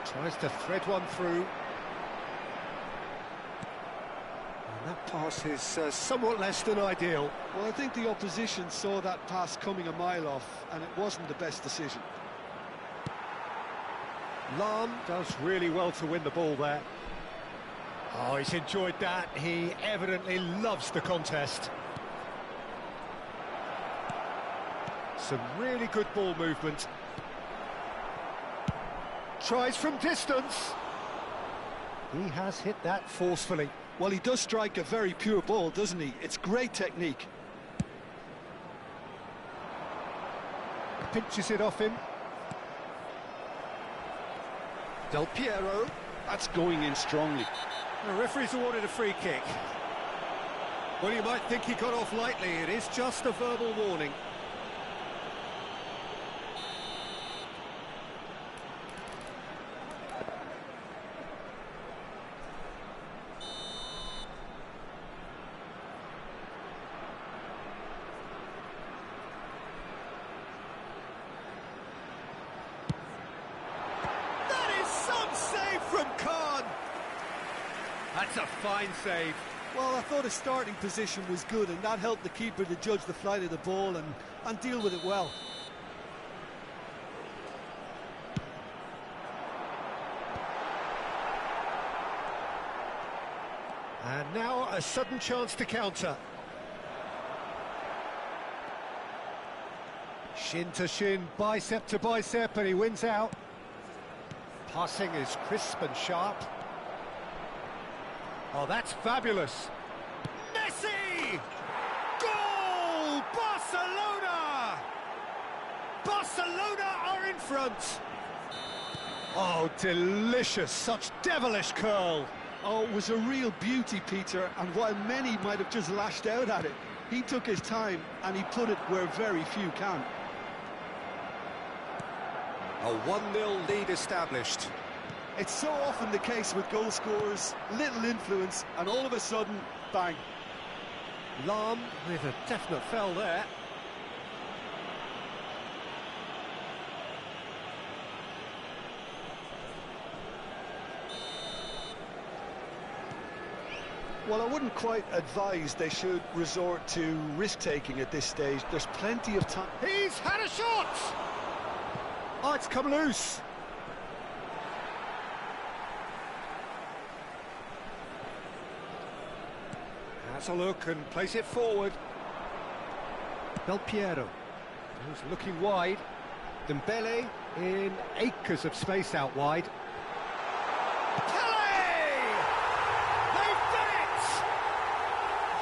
tries to thread one through. And that pass is somewhat less than ideal. Well, I think the opposition saw that pass coming a mile off, and it wasn't the best decision. Lahm does really well to win the ball there. Oh, he's enjoyed that. He evidently loves the contest. Some really good ball movement. Tries from distance. He has hit that forcefully. Well, he does strike a very pure ball, doesn't he? It's great technique. Pinches it off him. Del Piero. That's going in strongly. The referee's awarded a free kick. Well, you might think he got off lightly. It is just a verbal warning. That's a fine save. Well, I thought his starting position was good, and that helped the keeper to judge the flight of the ball and deal with it well. And now a sudden chance to counter. Shin to shin, bicep to bicep, and he wins out. Passing is crisp and sharp. Oh, that's fabulous. Messi! Goal! Barcelona! Barcelona are in front. Oh, delicious. Such devilish curl. Oh, it was a real beauty, Peter, and while many might have just lashed out at it, he took his time and he put it where very few can. A 1-0 lead established. It's so often the case with goal scorers, little influence, and all of a sudden, bang. Lahm with a definite foul there. Well, I wouldn't quite advise they should resort to risk-taking at this stage. There's plenty of time. He's had a shot! Oh, it's come loose. Has a look and plays it forward. Del Piero, who's looking wide. Dembele in acres of space out wide. Pele! They've done it!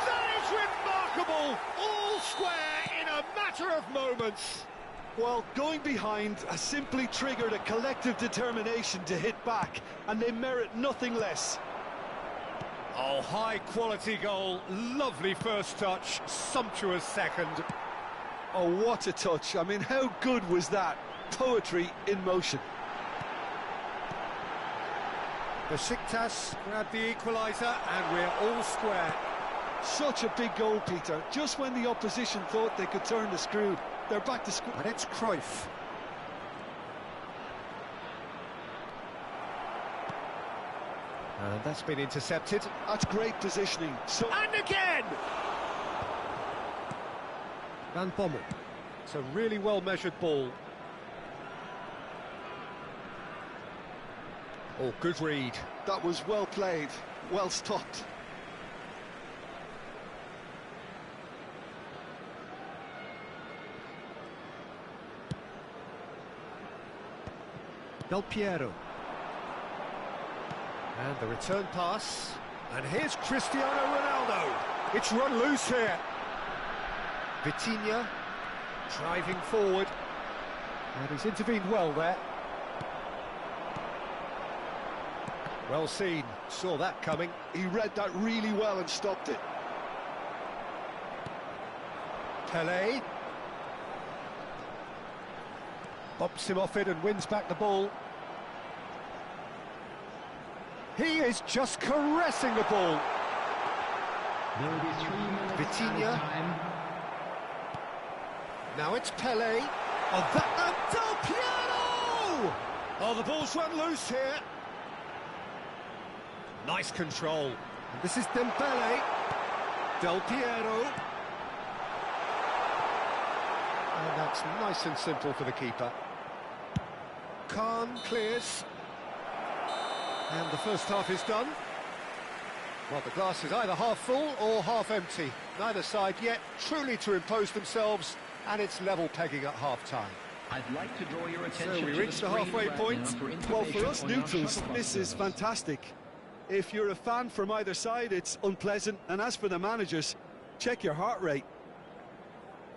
That is remarkable! All square in a matter of moments. Well, going behind has simply triggered a collective determination to hit back, and they merit nothing less. Oh, high-quality goal, lovely first touch, sumptuous second. Oh, what a touch. I mean, how good was that? Poetry in motion. Besiktas grabbed the equaliser, and we're all square. Such a big goal, Peter. Just when the opposition thought they could turn the screw, they're back to square. And it's Cruyff. And that's been intercepted. That's great positioning. So and again! Van Bommel. It's a really well-measured ball. Oh, good read. that was well played, well stopped. Del Piero. And the return pass. And here's Cristiano Ronaldo. It's run loose here. Vitinha driving forward. And he's intervened well there. Well seen, saw that coming. He read that really well and stopped it. Pele. Bops him off it and wins back the ball. He is just caressing the ball. There will be 3 minutes Vitinha. out of time. Now it's Pele. Oh, that Del Piero! Oh, the ball's run loose here. Nice control. And this is Dembele. Del Piero. And that's nice and simple for the keeper. Khan clears. And the first half is done. Well, the glass is either half full or half empty. Neither side yet truly to impose themselves, and it's level pegging at half-time. I'd like to draw your attention So we to reached the halfway point. Well, for us neutrals, this is fantastic. If you're a fan from either side, it's unpleasant. And as for the managers, check your heart rate.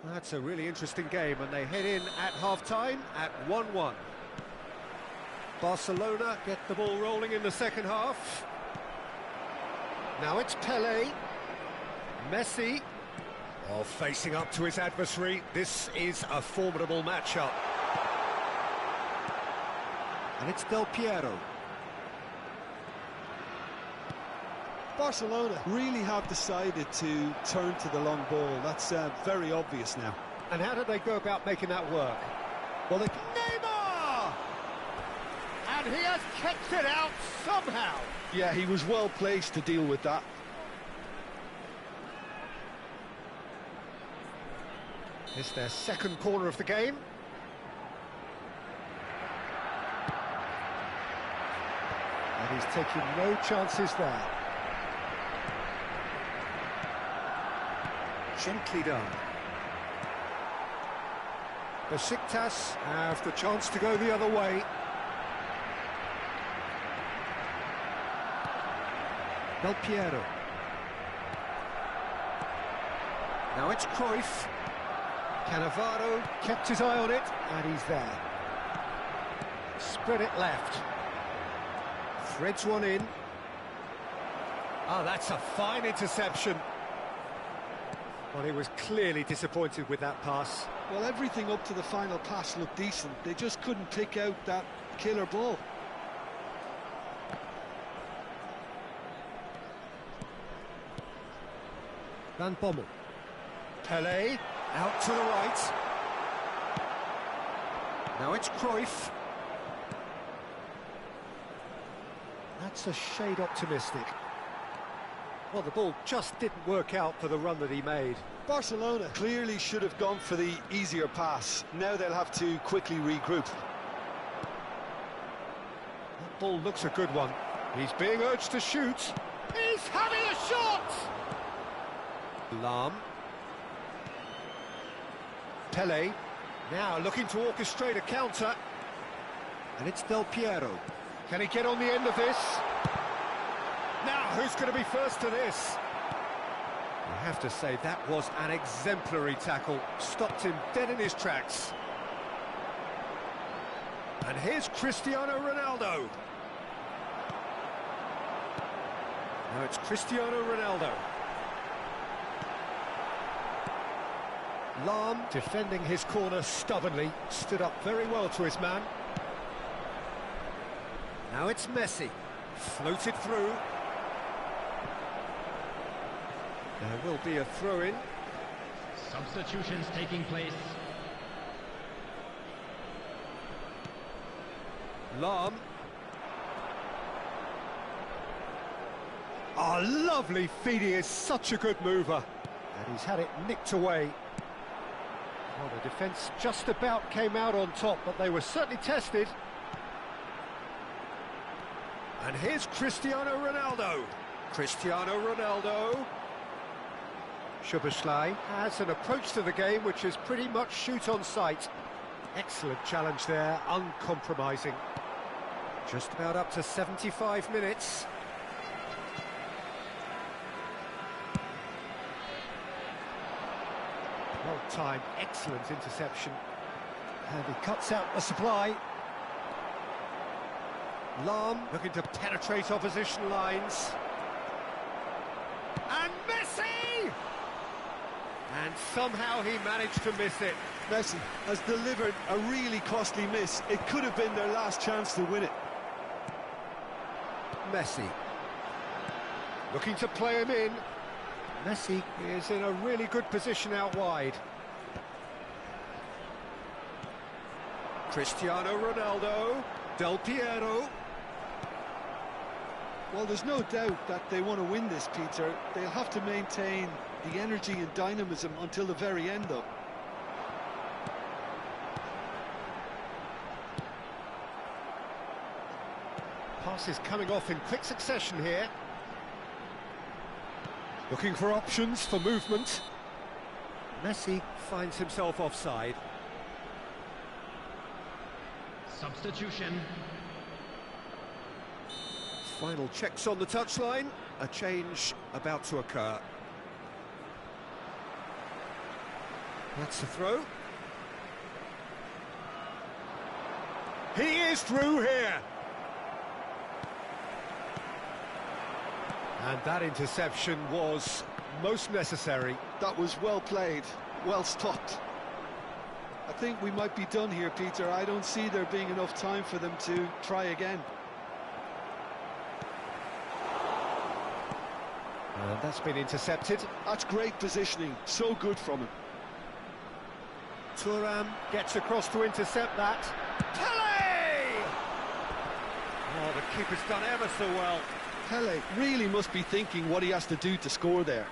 That's a really interesting game, and they head in at half-time at 1-1. Barcelona get the ball rolling in the second half. Now it's Pelé. Messi. Oh, facing up to his adversary. This is a formidable matchup. And it's Del Piero. Barcelona really have decided to turn to the long ball. That's very obvious now. And how did they go about making that work? Well, Neymar! And he has kept it out somehow. Yeah, he was well placed to deal with that. It's their second corner of the game. And he's taking no chances there. Gently done. Besiktas have the chance to go the other way. Del Piero. Now it's Cruyff. Cannavaro kept his eye on it, and he's there. Spread it left. Threads one in. Oh, that's a fine interception. Well, he was clearly disappointed with that pass. Well, everything up to the final pass looked decent. They just couldn't pick out that killer ball. Van Bommel. Pelé, out to the right. Now it's Cruyff. That's a shade optimistic. Well, the ball just didn't work out for the run that he made. Barcelona clearly should have gone for the easier pass. Now they'll have to quickly regroup. That ball looks a good one. He's being urged to shoot. He's having a shot! Lahm. Pelé, now looking to orchestrate a counter. And it's Del Piero. Can he get on the end of this? Now, who's going to be first to this? I have to say, that was an exemplary tackle. Stopped him dead in his tracks. And here's Cristiano Ronaldo. Now it's Cristiano Ronaldo. Lahm, defending his corner stubbornly, stood up very well to his man. Now it's Messi, floated through. There will be a throw-in. Substitutions taking place. Lahm. Oh, lovely feed. He is such a good mover. And he's had it nicked away. Well, the defence just about came out on top, but they were certainly tested. And here's Cristiano Ronaldo. Cristiano Ronaldo. Szoboszlai has an approach to the game which is pretty much shoot on sight. Excellent challenge there, uncompromising. Just about up to 75 minutes. Well timed, excellent interception. And he cuts out the supply. Lahm looking to penetrate opposition lines. And Messi! And somehow he managed to miss it. Messi has delivered a really costly miss. It could have been their last chance to win it. Messi. Looking to play him in. Messi is in a really good position out wide. Cristiano Ronaldo, Del Piero. Well, there's no doubt that they want to win this, Peter. They'll have to maintain the energy and dynamism until the very end, though. Passes coming off in quick succession here. Looking for options for movement. Messi finds himself offside. Substitution. Final checks on the touchline. A change about to occur. That's the throw. He is through here. And that interception was most necessary. That was well played, well stopped. I think we might be done here, Peter. I don't see there being enough time for them to try again. And that's been intercepted. That's great positioning, so good from him. Thuram gets across to intercept that. Pele! Oh, the keeper's done ever so well. Pele really must be thinking what he has to do to score there.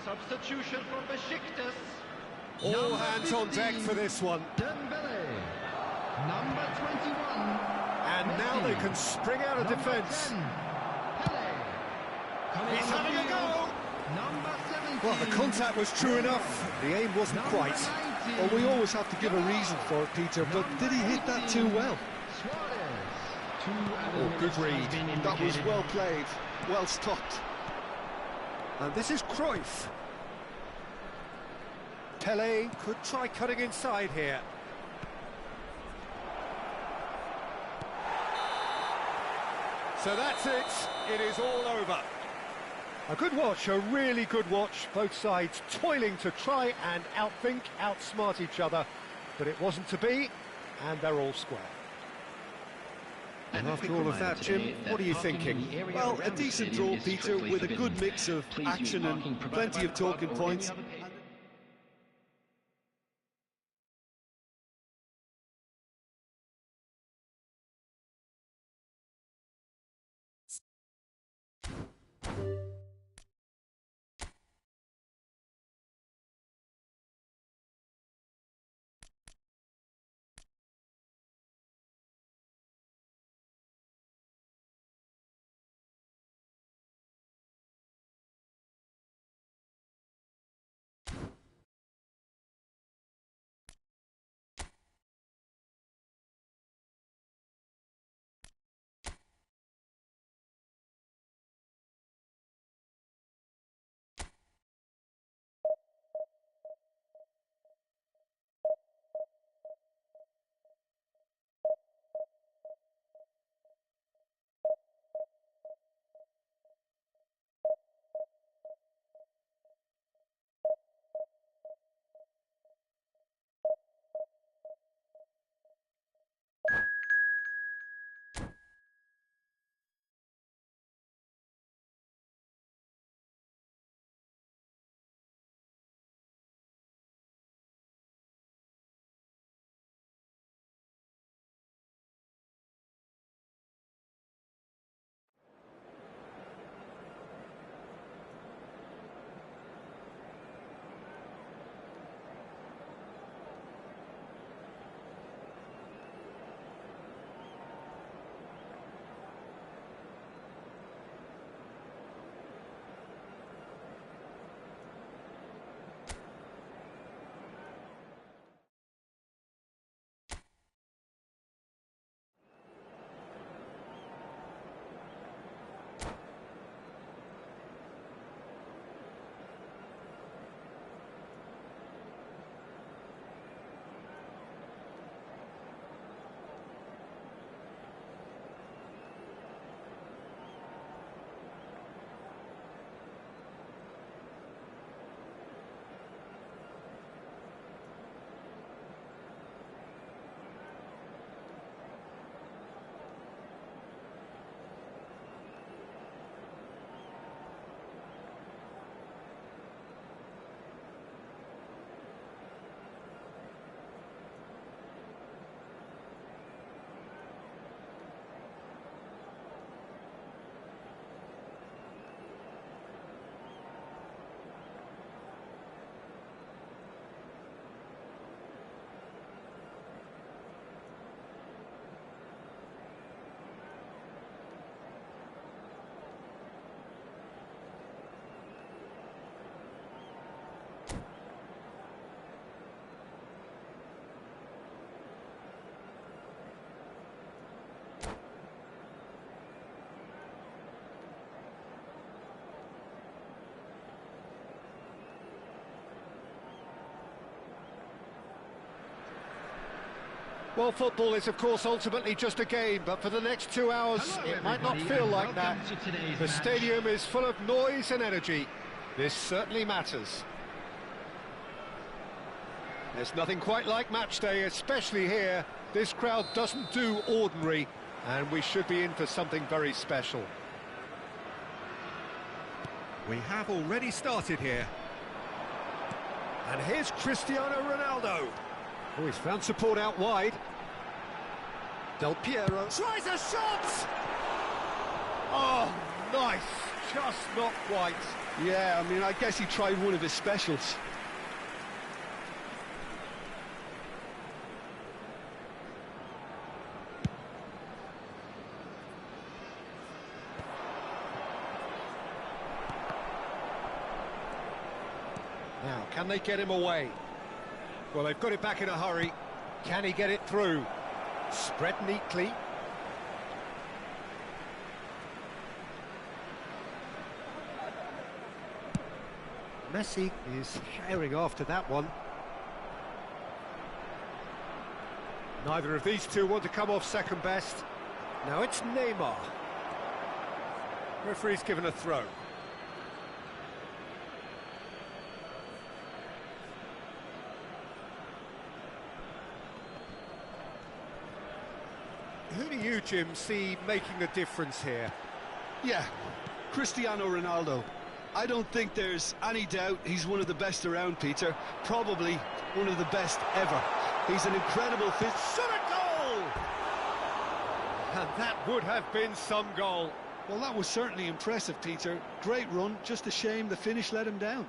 Substitution for Besiktas. All Number hands on deck 15, for this one. Dembele. Number 21. And Messi. now they can spring out of Number defence. 10, Pele. Coming He's on the having a field, go. Number 17. Well, the contact was true enough. The aim wasn't Number quite. 19, Well, we always have to give a reason for it, Peter, but did he hit that too well? Suarez. Two Oh, good minutes has read. been That was indicated. well played, well stopped. And this is Cruyff. Pele could try cutting inside here. So that's it. It is all over. A good watch, a really good watch. Both sides toiling to try and outthink, outsmart each other. But it wasn't to be, and they're all square. And a after quick all of reminder that, Jim, today what are you parking in thinking? the area Well, a around the decent stadium draw, is Peter, strictly with a forbidden. good mix of Please use action parking and provided plenty by of the club talking or any points. other paid Well, football is, of course, ultimately just a game, but for the next 2 hours, Hello, it might not everybody, feel and like that. welcome to today's The match. stadium is full of noise and energy. This certainly matters. There's nothing quite like match day, especially here. This crowd doesn't do ordinary, and we should be in for something very special. We have already started here. And here's Cristiano Ronaldo. Oh, he's found support out wide. Del Piero tries a shot! Oh, nice. Just not quite. Yeah, I mean, I guess he tried one of his specials. Now, can they get him away? Well, they've got it back in a hurry. Can he get it through? Spread neatly. Messi is herring after that one. Neither of these two want to come off second best. Now it's Neymar. Referee's given a throw. Who do you, Jim, see making a difference here? Yeah, Cristiano Ronaldo. I don't think there's any doubt he's one of the best around, Peter. Probably one of the best ever. He's an incredible fit. Shot a goal! And that would have been some goal. Well, that was certainly impressive, Peter. Great run, just a shame the finish let him down.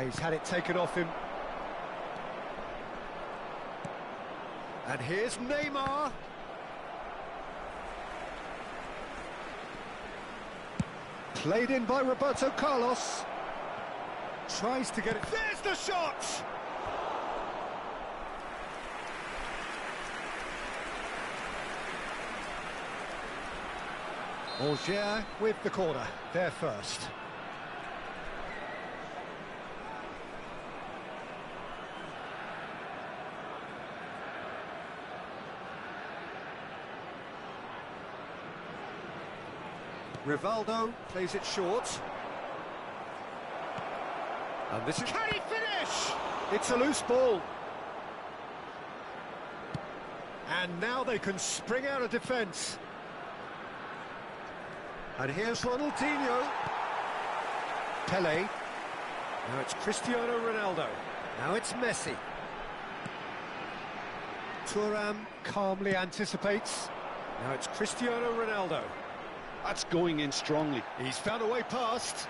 He's had it taken off him. And here's Neymar. Played in by Roberto Carlos. Tries to get it. There's the shot! Auger with the corner. There first. Rivaldo plays it short. And this is... Can he finish? It's a loose ball. And now they can spring out of defence. And here's Ronaldinho. Pele. Now it's Cristiano Ronaldo. Now it's Messi. Thuram calmly anticipates. Now it's Cristiano Ronaldo. That's going in strongly. He's found a way past.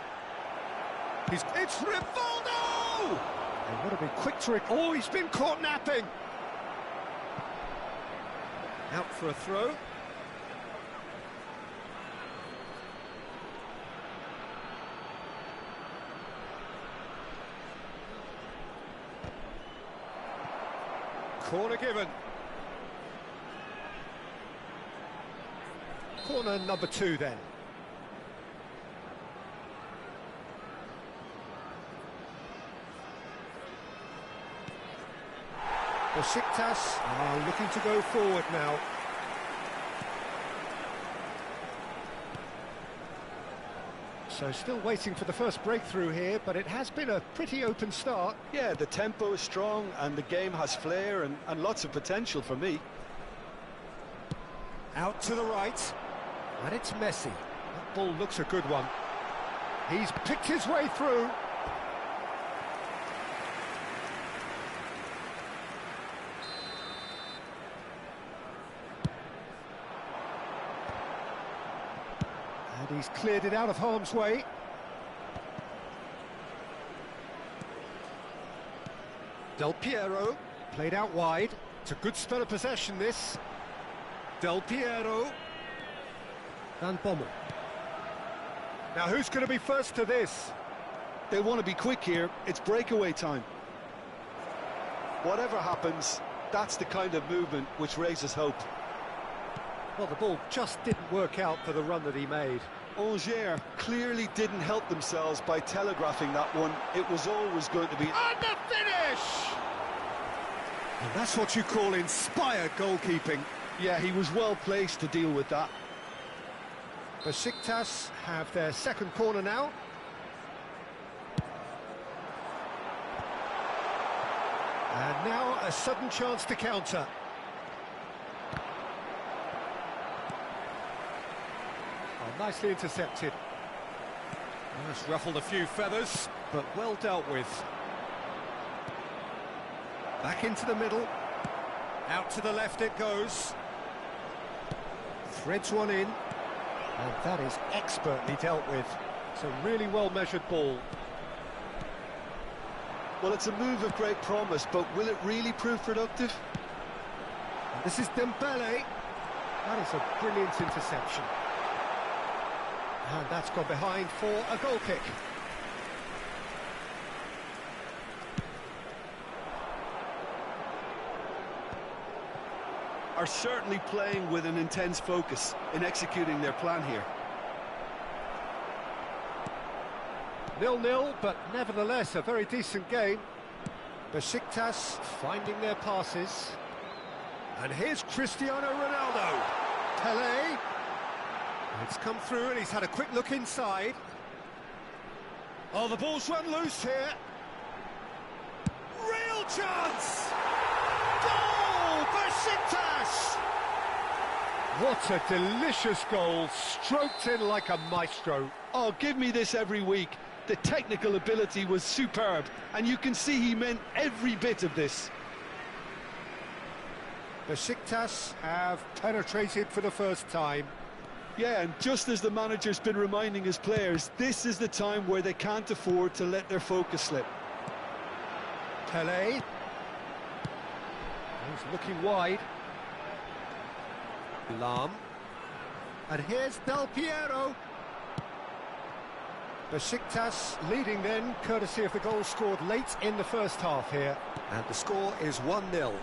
It's Rivaldo! They would have been quick to... Oh, he's been caught napping. Out for a throw. Corner given. Corner number 2 then. Besiktas are looking to go forward now. So still waiting for the first breakthrough here, but it has been a pretty open start. Yeah, the tempo is strong and the game has flair and lots of potential for me. Out to the right, and it's Messi. That ball looks a good one. He's picked his way through. And he's cleared it out of harm's way. Del Piero, played out wide. It's a good spell of possession, this. Del Piero. Van Bommel. Now who's going to be first to this? They want to be quick here. It's breakaway time. Whatever happens, that's the kind of movement which raises hope. Well, the ball just didn't work out for the run that he made. Angers clearly didn't help themselves by telegraphing that one. It was always going to be... And the finish! And that's what you call inspired goalkeeping. Yeah, he was well placed to deal with that. Besiktas have their second corner now. And now a sudden chance to counter. Oh, nicely intercepted. That's ruffled a few feathers, but well dealt with. Back into the middle. Out to the left it goes. Threads one in. And that is expertly dealt with. It's a really well-measured ball. Well, it's a move of great promise, but will it really prove productive? And this is Dembele. That is a brilliant interception. And that's gone behind for a goal kick. Are certainly playing with an intense focus in executing their plan here. 0-0, but nevertheless a very decent game. Besiktas finding their passes. And here's Cristiano Ronaldo. Pelé. It's come through and he's had a quick look inside. Oh, the ball's run loose here. Real chance! Goal! Besiktas! What a delicious goal, stroked in like a maestro. Oh, give me this every week. The technical ability was superb, and you can see he meant every bit of this. Besiktas have penetrated for the first time. Yeah, and just as the manager's been reminding his players, this is the time where they can't afford to let their focus slip. Pelé. He's looking wide. Lam. And here's Del Piero. Besiktas leading then, courtesy of the goal scored late in the first half here. And the score is 1-0.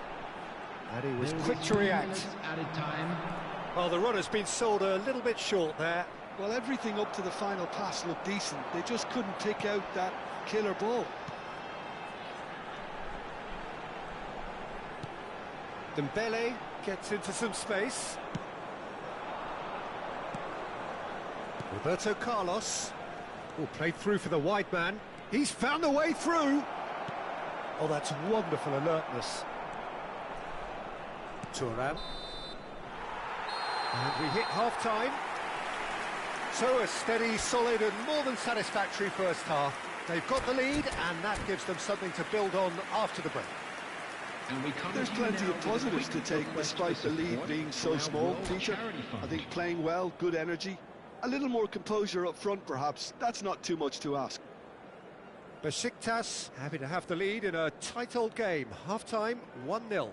And he was quick to react. Added time. Well, the run has been sold a little bit short there. Well, everything up to the final pass looked decent. They just couldn't pick out that killer ball. Dembele gets into some space. Roberto Carlos. Oh, played through for the wide man. He's found a way through. Oh, that's wonderful alertness. Turan. And we hit half-time. So a steady, solid and more than satisfactory first half. They've got the lead and that gives them something to build on after the break. There's plenty of positives to take despite the lead being so small, Peter. I think playing well, good energy. A little more composure up front, perhaps. That's not too much to ask. Besiktas happy to have the lead in a tight old game. Half-time, 1-0.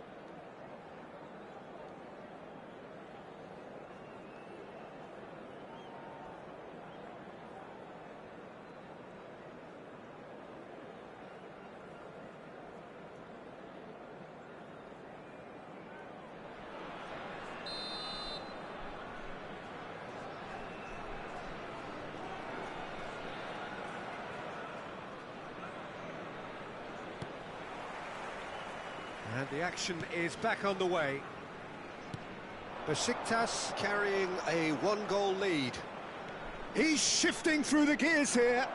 And the action is back on the way. Besiktas carrying a one-goal lead. He's shifting through the gears here.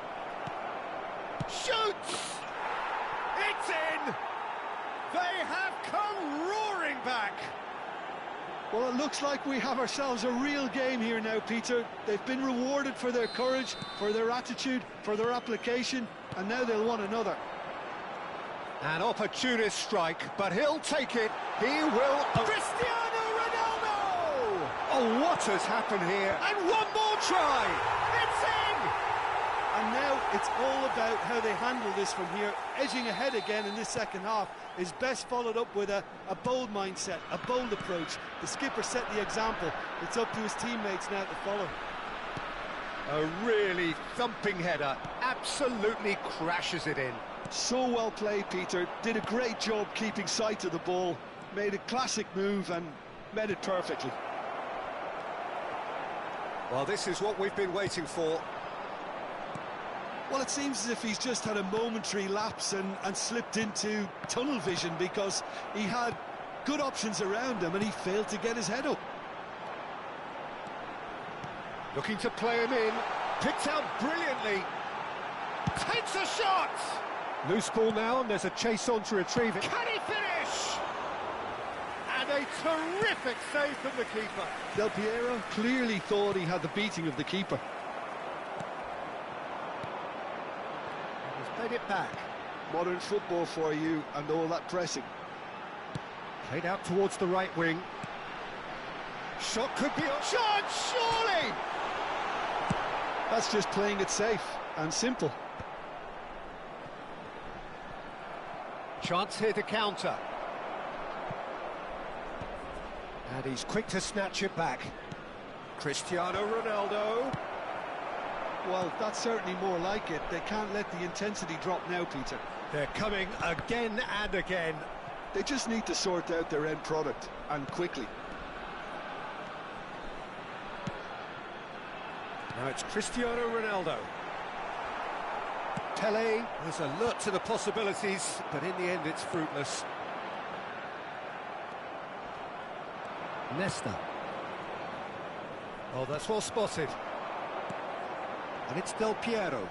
Shoots! It's in! They have come roaring back! Well, it looks like we have ourselves a real game here now, Peter. They've been rewarded for their courage, for their attitude, for their application, and now they'll want another. An opportunist strike, but he'll take it. He will... Cristiano Ronaldo! Oh, what has happened here? And one more try! It's in! And now it's all about how they handle this from here. Edging ahead again in this second half is best followed up with a bold mindset, a bold approach. The skipper set the example. It's up to his teammates now to follow. A really thumping header, absolutely crashes it in. So well played, Peter. Did a great job keeping sight of the ball. Made a classic move and met it perfectly. Well, this is what we've been waiting for. Well, it seems as if he's just had a momentary lapse and slipped into tunnel vision, because he had good options around him and he failed to get his head up. Looking to play him in. Picked out brilliantly. Takes a shot! Loose ball now, and there's a chase on to retrieve it. Can he finish? And a terrific save from the keeper. Del Piero clearly thought he had the beating of the keeper. He's played it back. Modern football for you, and all that pressing. Played out towards the right wing. Shot could be on. Shot, surely! That's just playing it safe and simple. Chance here to counter. And he's quick to snatch it back. Cristiano Ronaldo. Well, that's certainly more like it. They can't let the intensity drop now, Peter. They're coming again and again. They just need to sort out their end product, and quickly. Now it's Cristiano Ronaldo. Pele was alert to the possibilities, but in the end it's fruitless. Nesta. Oh, that's well spotted. And it's Del Piero.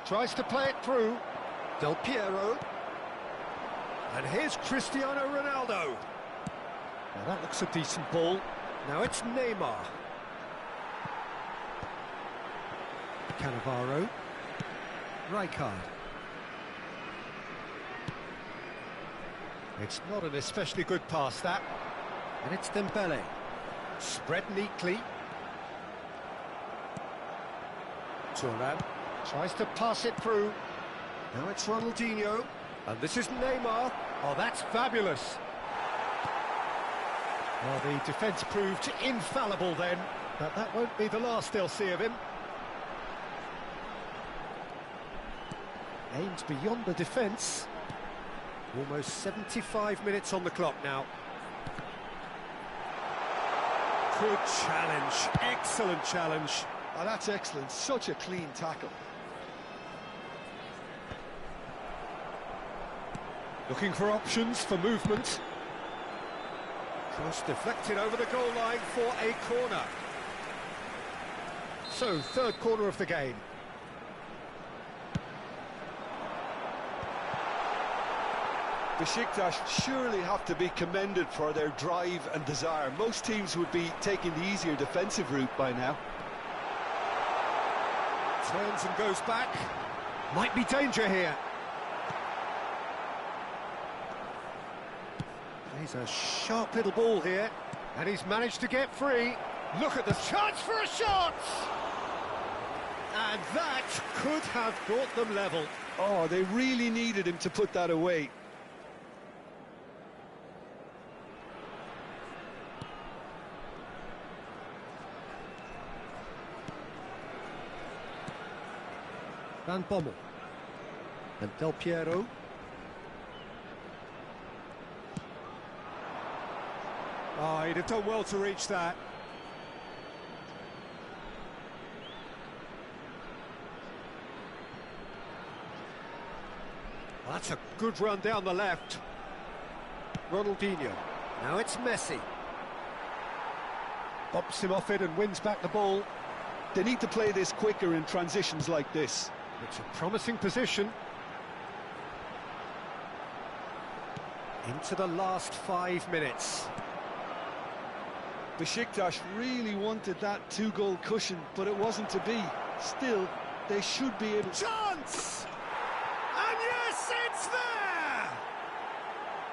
Tries to play it through. Del Piero. And here's Cristiano Ronaldo. Now that looks a decent ball. Now it's Neymar. Cannavaro. Rijkaard. It's not an especially good pass, that. And it's Dembele. Spread neatly. Turan tries to pass it through. Now it's Ronaldinho. And this is Neymar. Oh, that's fabulous. Well, the defence proved infallible then, but that won't be the last they'll see of him. Aims beyond the defence. Almost 75 minutes on the clock now. Good challenge, excellent challenge. Oh, that's excellent, such a clean tackle. Looking for options for movement. Cross deflected over the goal line for a corner. So, third corner of the game. Besiktas surely have to be commended for their drive and desire. Most teams would be taking the easier defensive route by now. Turns and goes back. Might be danger here. He's a sharp little ball here, and he's managed to get free. Look at the chance for a shot! And that could have brought them level. Oh, they really needed him to put that away. Van Bommel. And Del Piero. Oh, he'd have done well to reach that. Well, that's a good run down the left. Ronaldinho. Now it's Messi. Bumps him off it and wins back the ball. They need to play this quicker in transitions like this. It's a promising position. Into the last 5 minutes. Besiktas really wanted that two-goal cushion, but it wasn't to be. Still, they should be able... Chance! And yes, it's there!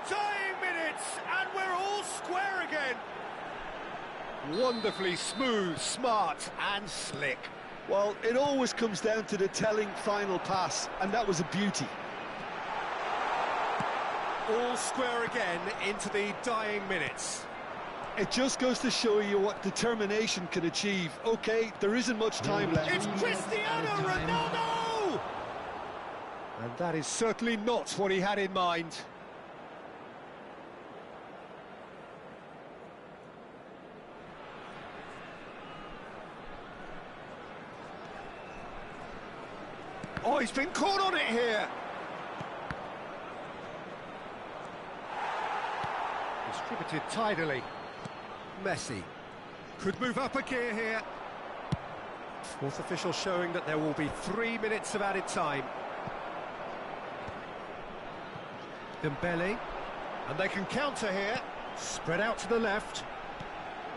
Dying minutes, and we're all square again. Wonderfully smooth, smart, and slick. Well, it always comes down to the telling final pass, and that was a beauty. All square again into the dying minutes. It just goes to show you what determination can achieve. OK, there isn't much time left. It's Cristiano Ronaldo! And that is certainly not what he had in mind. Oh, he's been caught on it here. Distributed tidily. Messi could move up a gear here. Fourth official showing that there will be 3 minutes of added time. Dembele, and they can counter here. Spread out to the left.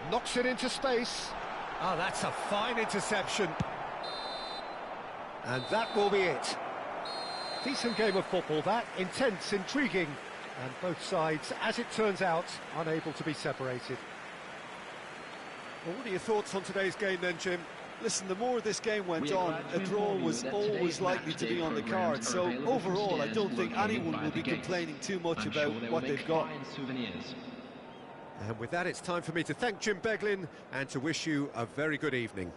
Knocks it into space. Ah, that's a fine interception. And that will be it. Decent game of football, that. Intense, intriguing. And both sides, as it turns out, unable to be separated. Well, what are your thoughts on today's game then, Jim? Listen, the more this game went on, a draw was always likely to be on the card. So overall, I don't think anyone will be complaining too much about what they've got. And with that, it's time for me to thank Jim Beglin and to wish you a very good evening.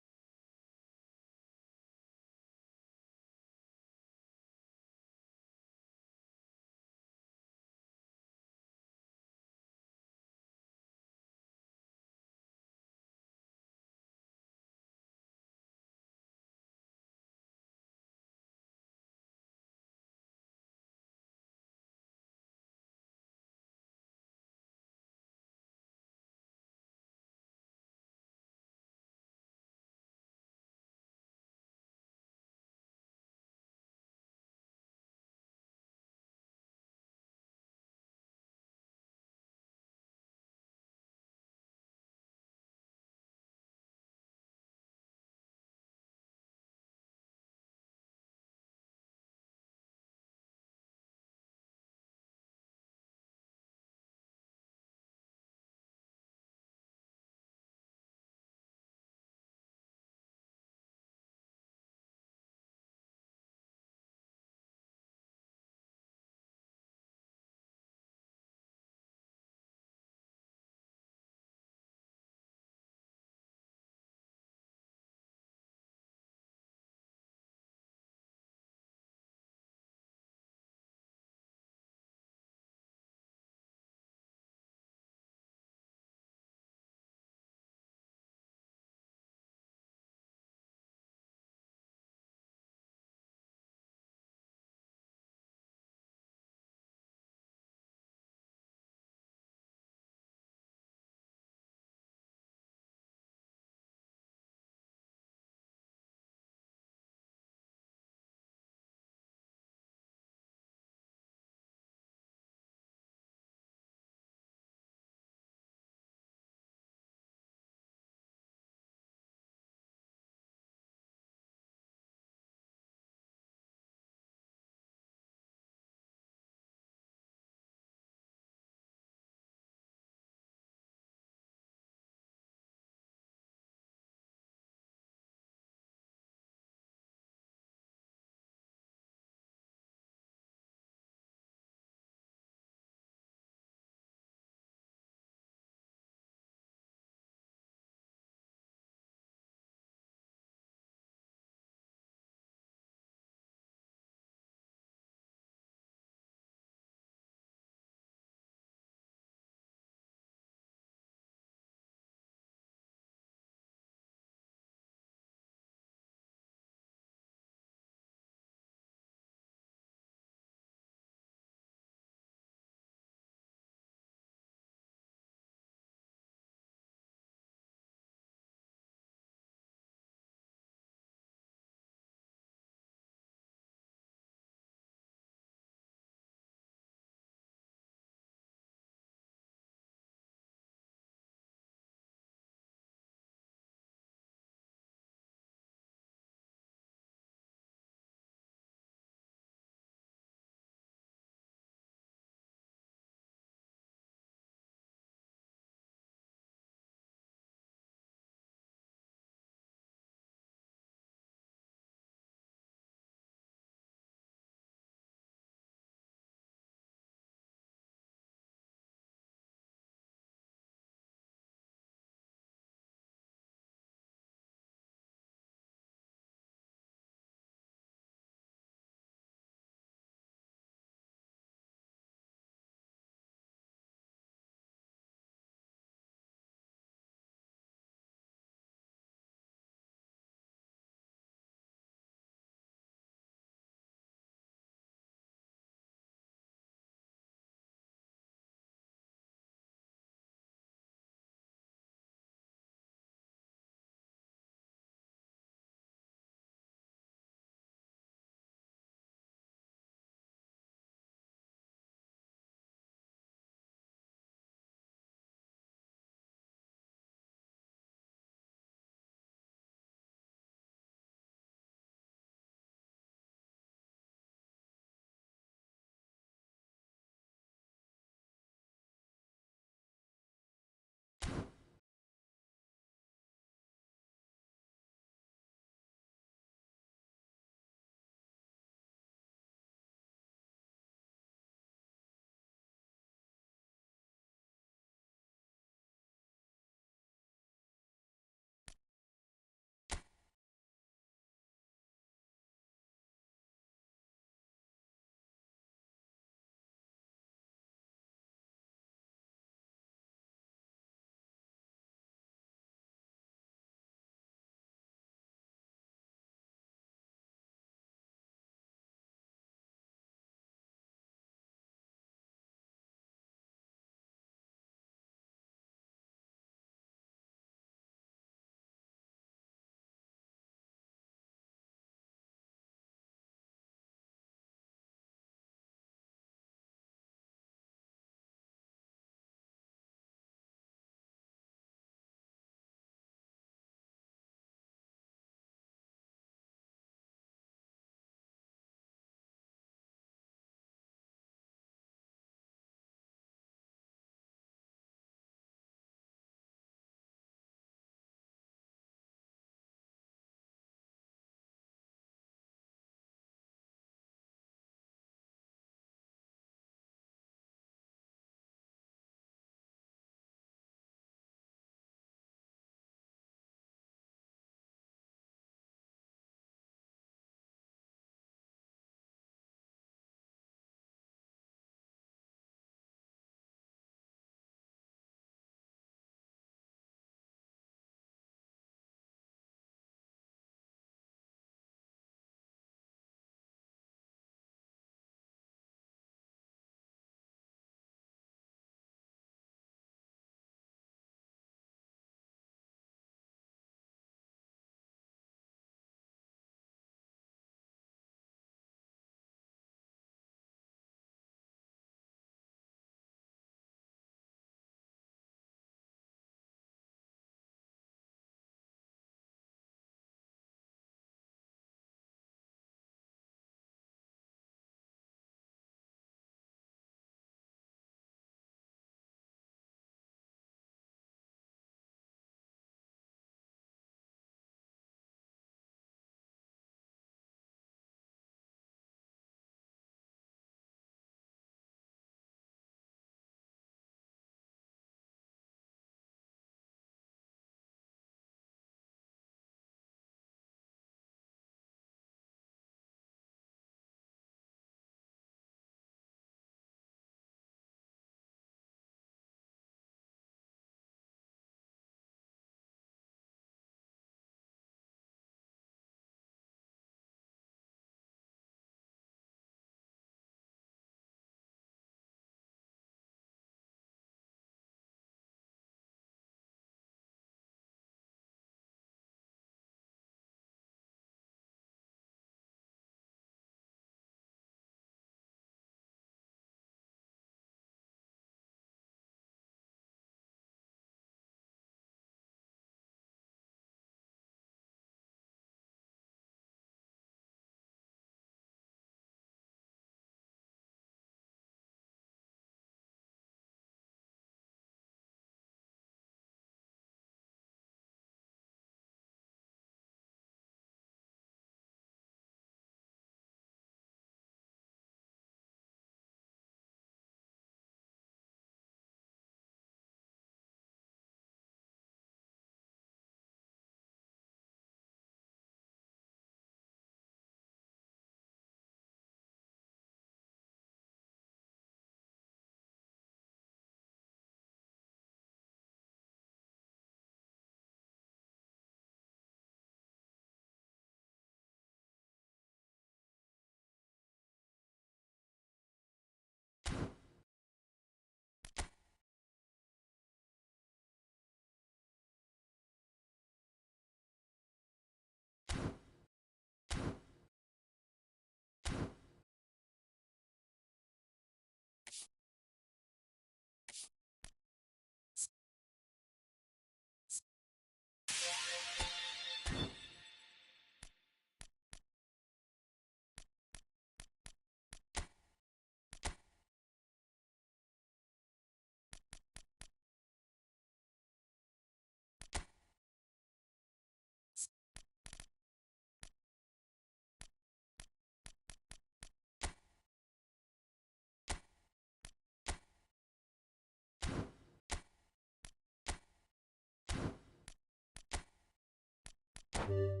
you.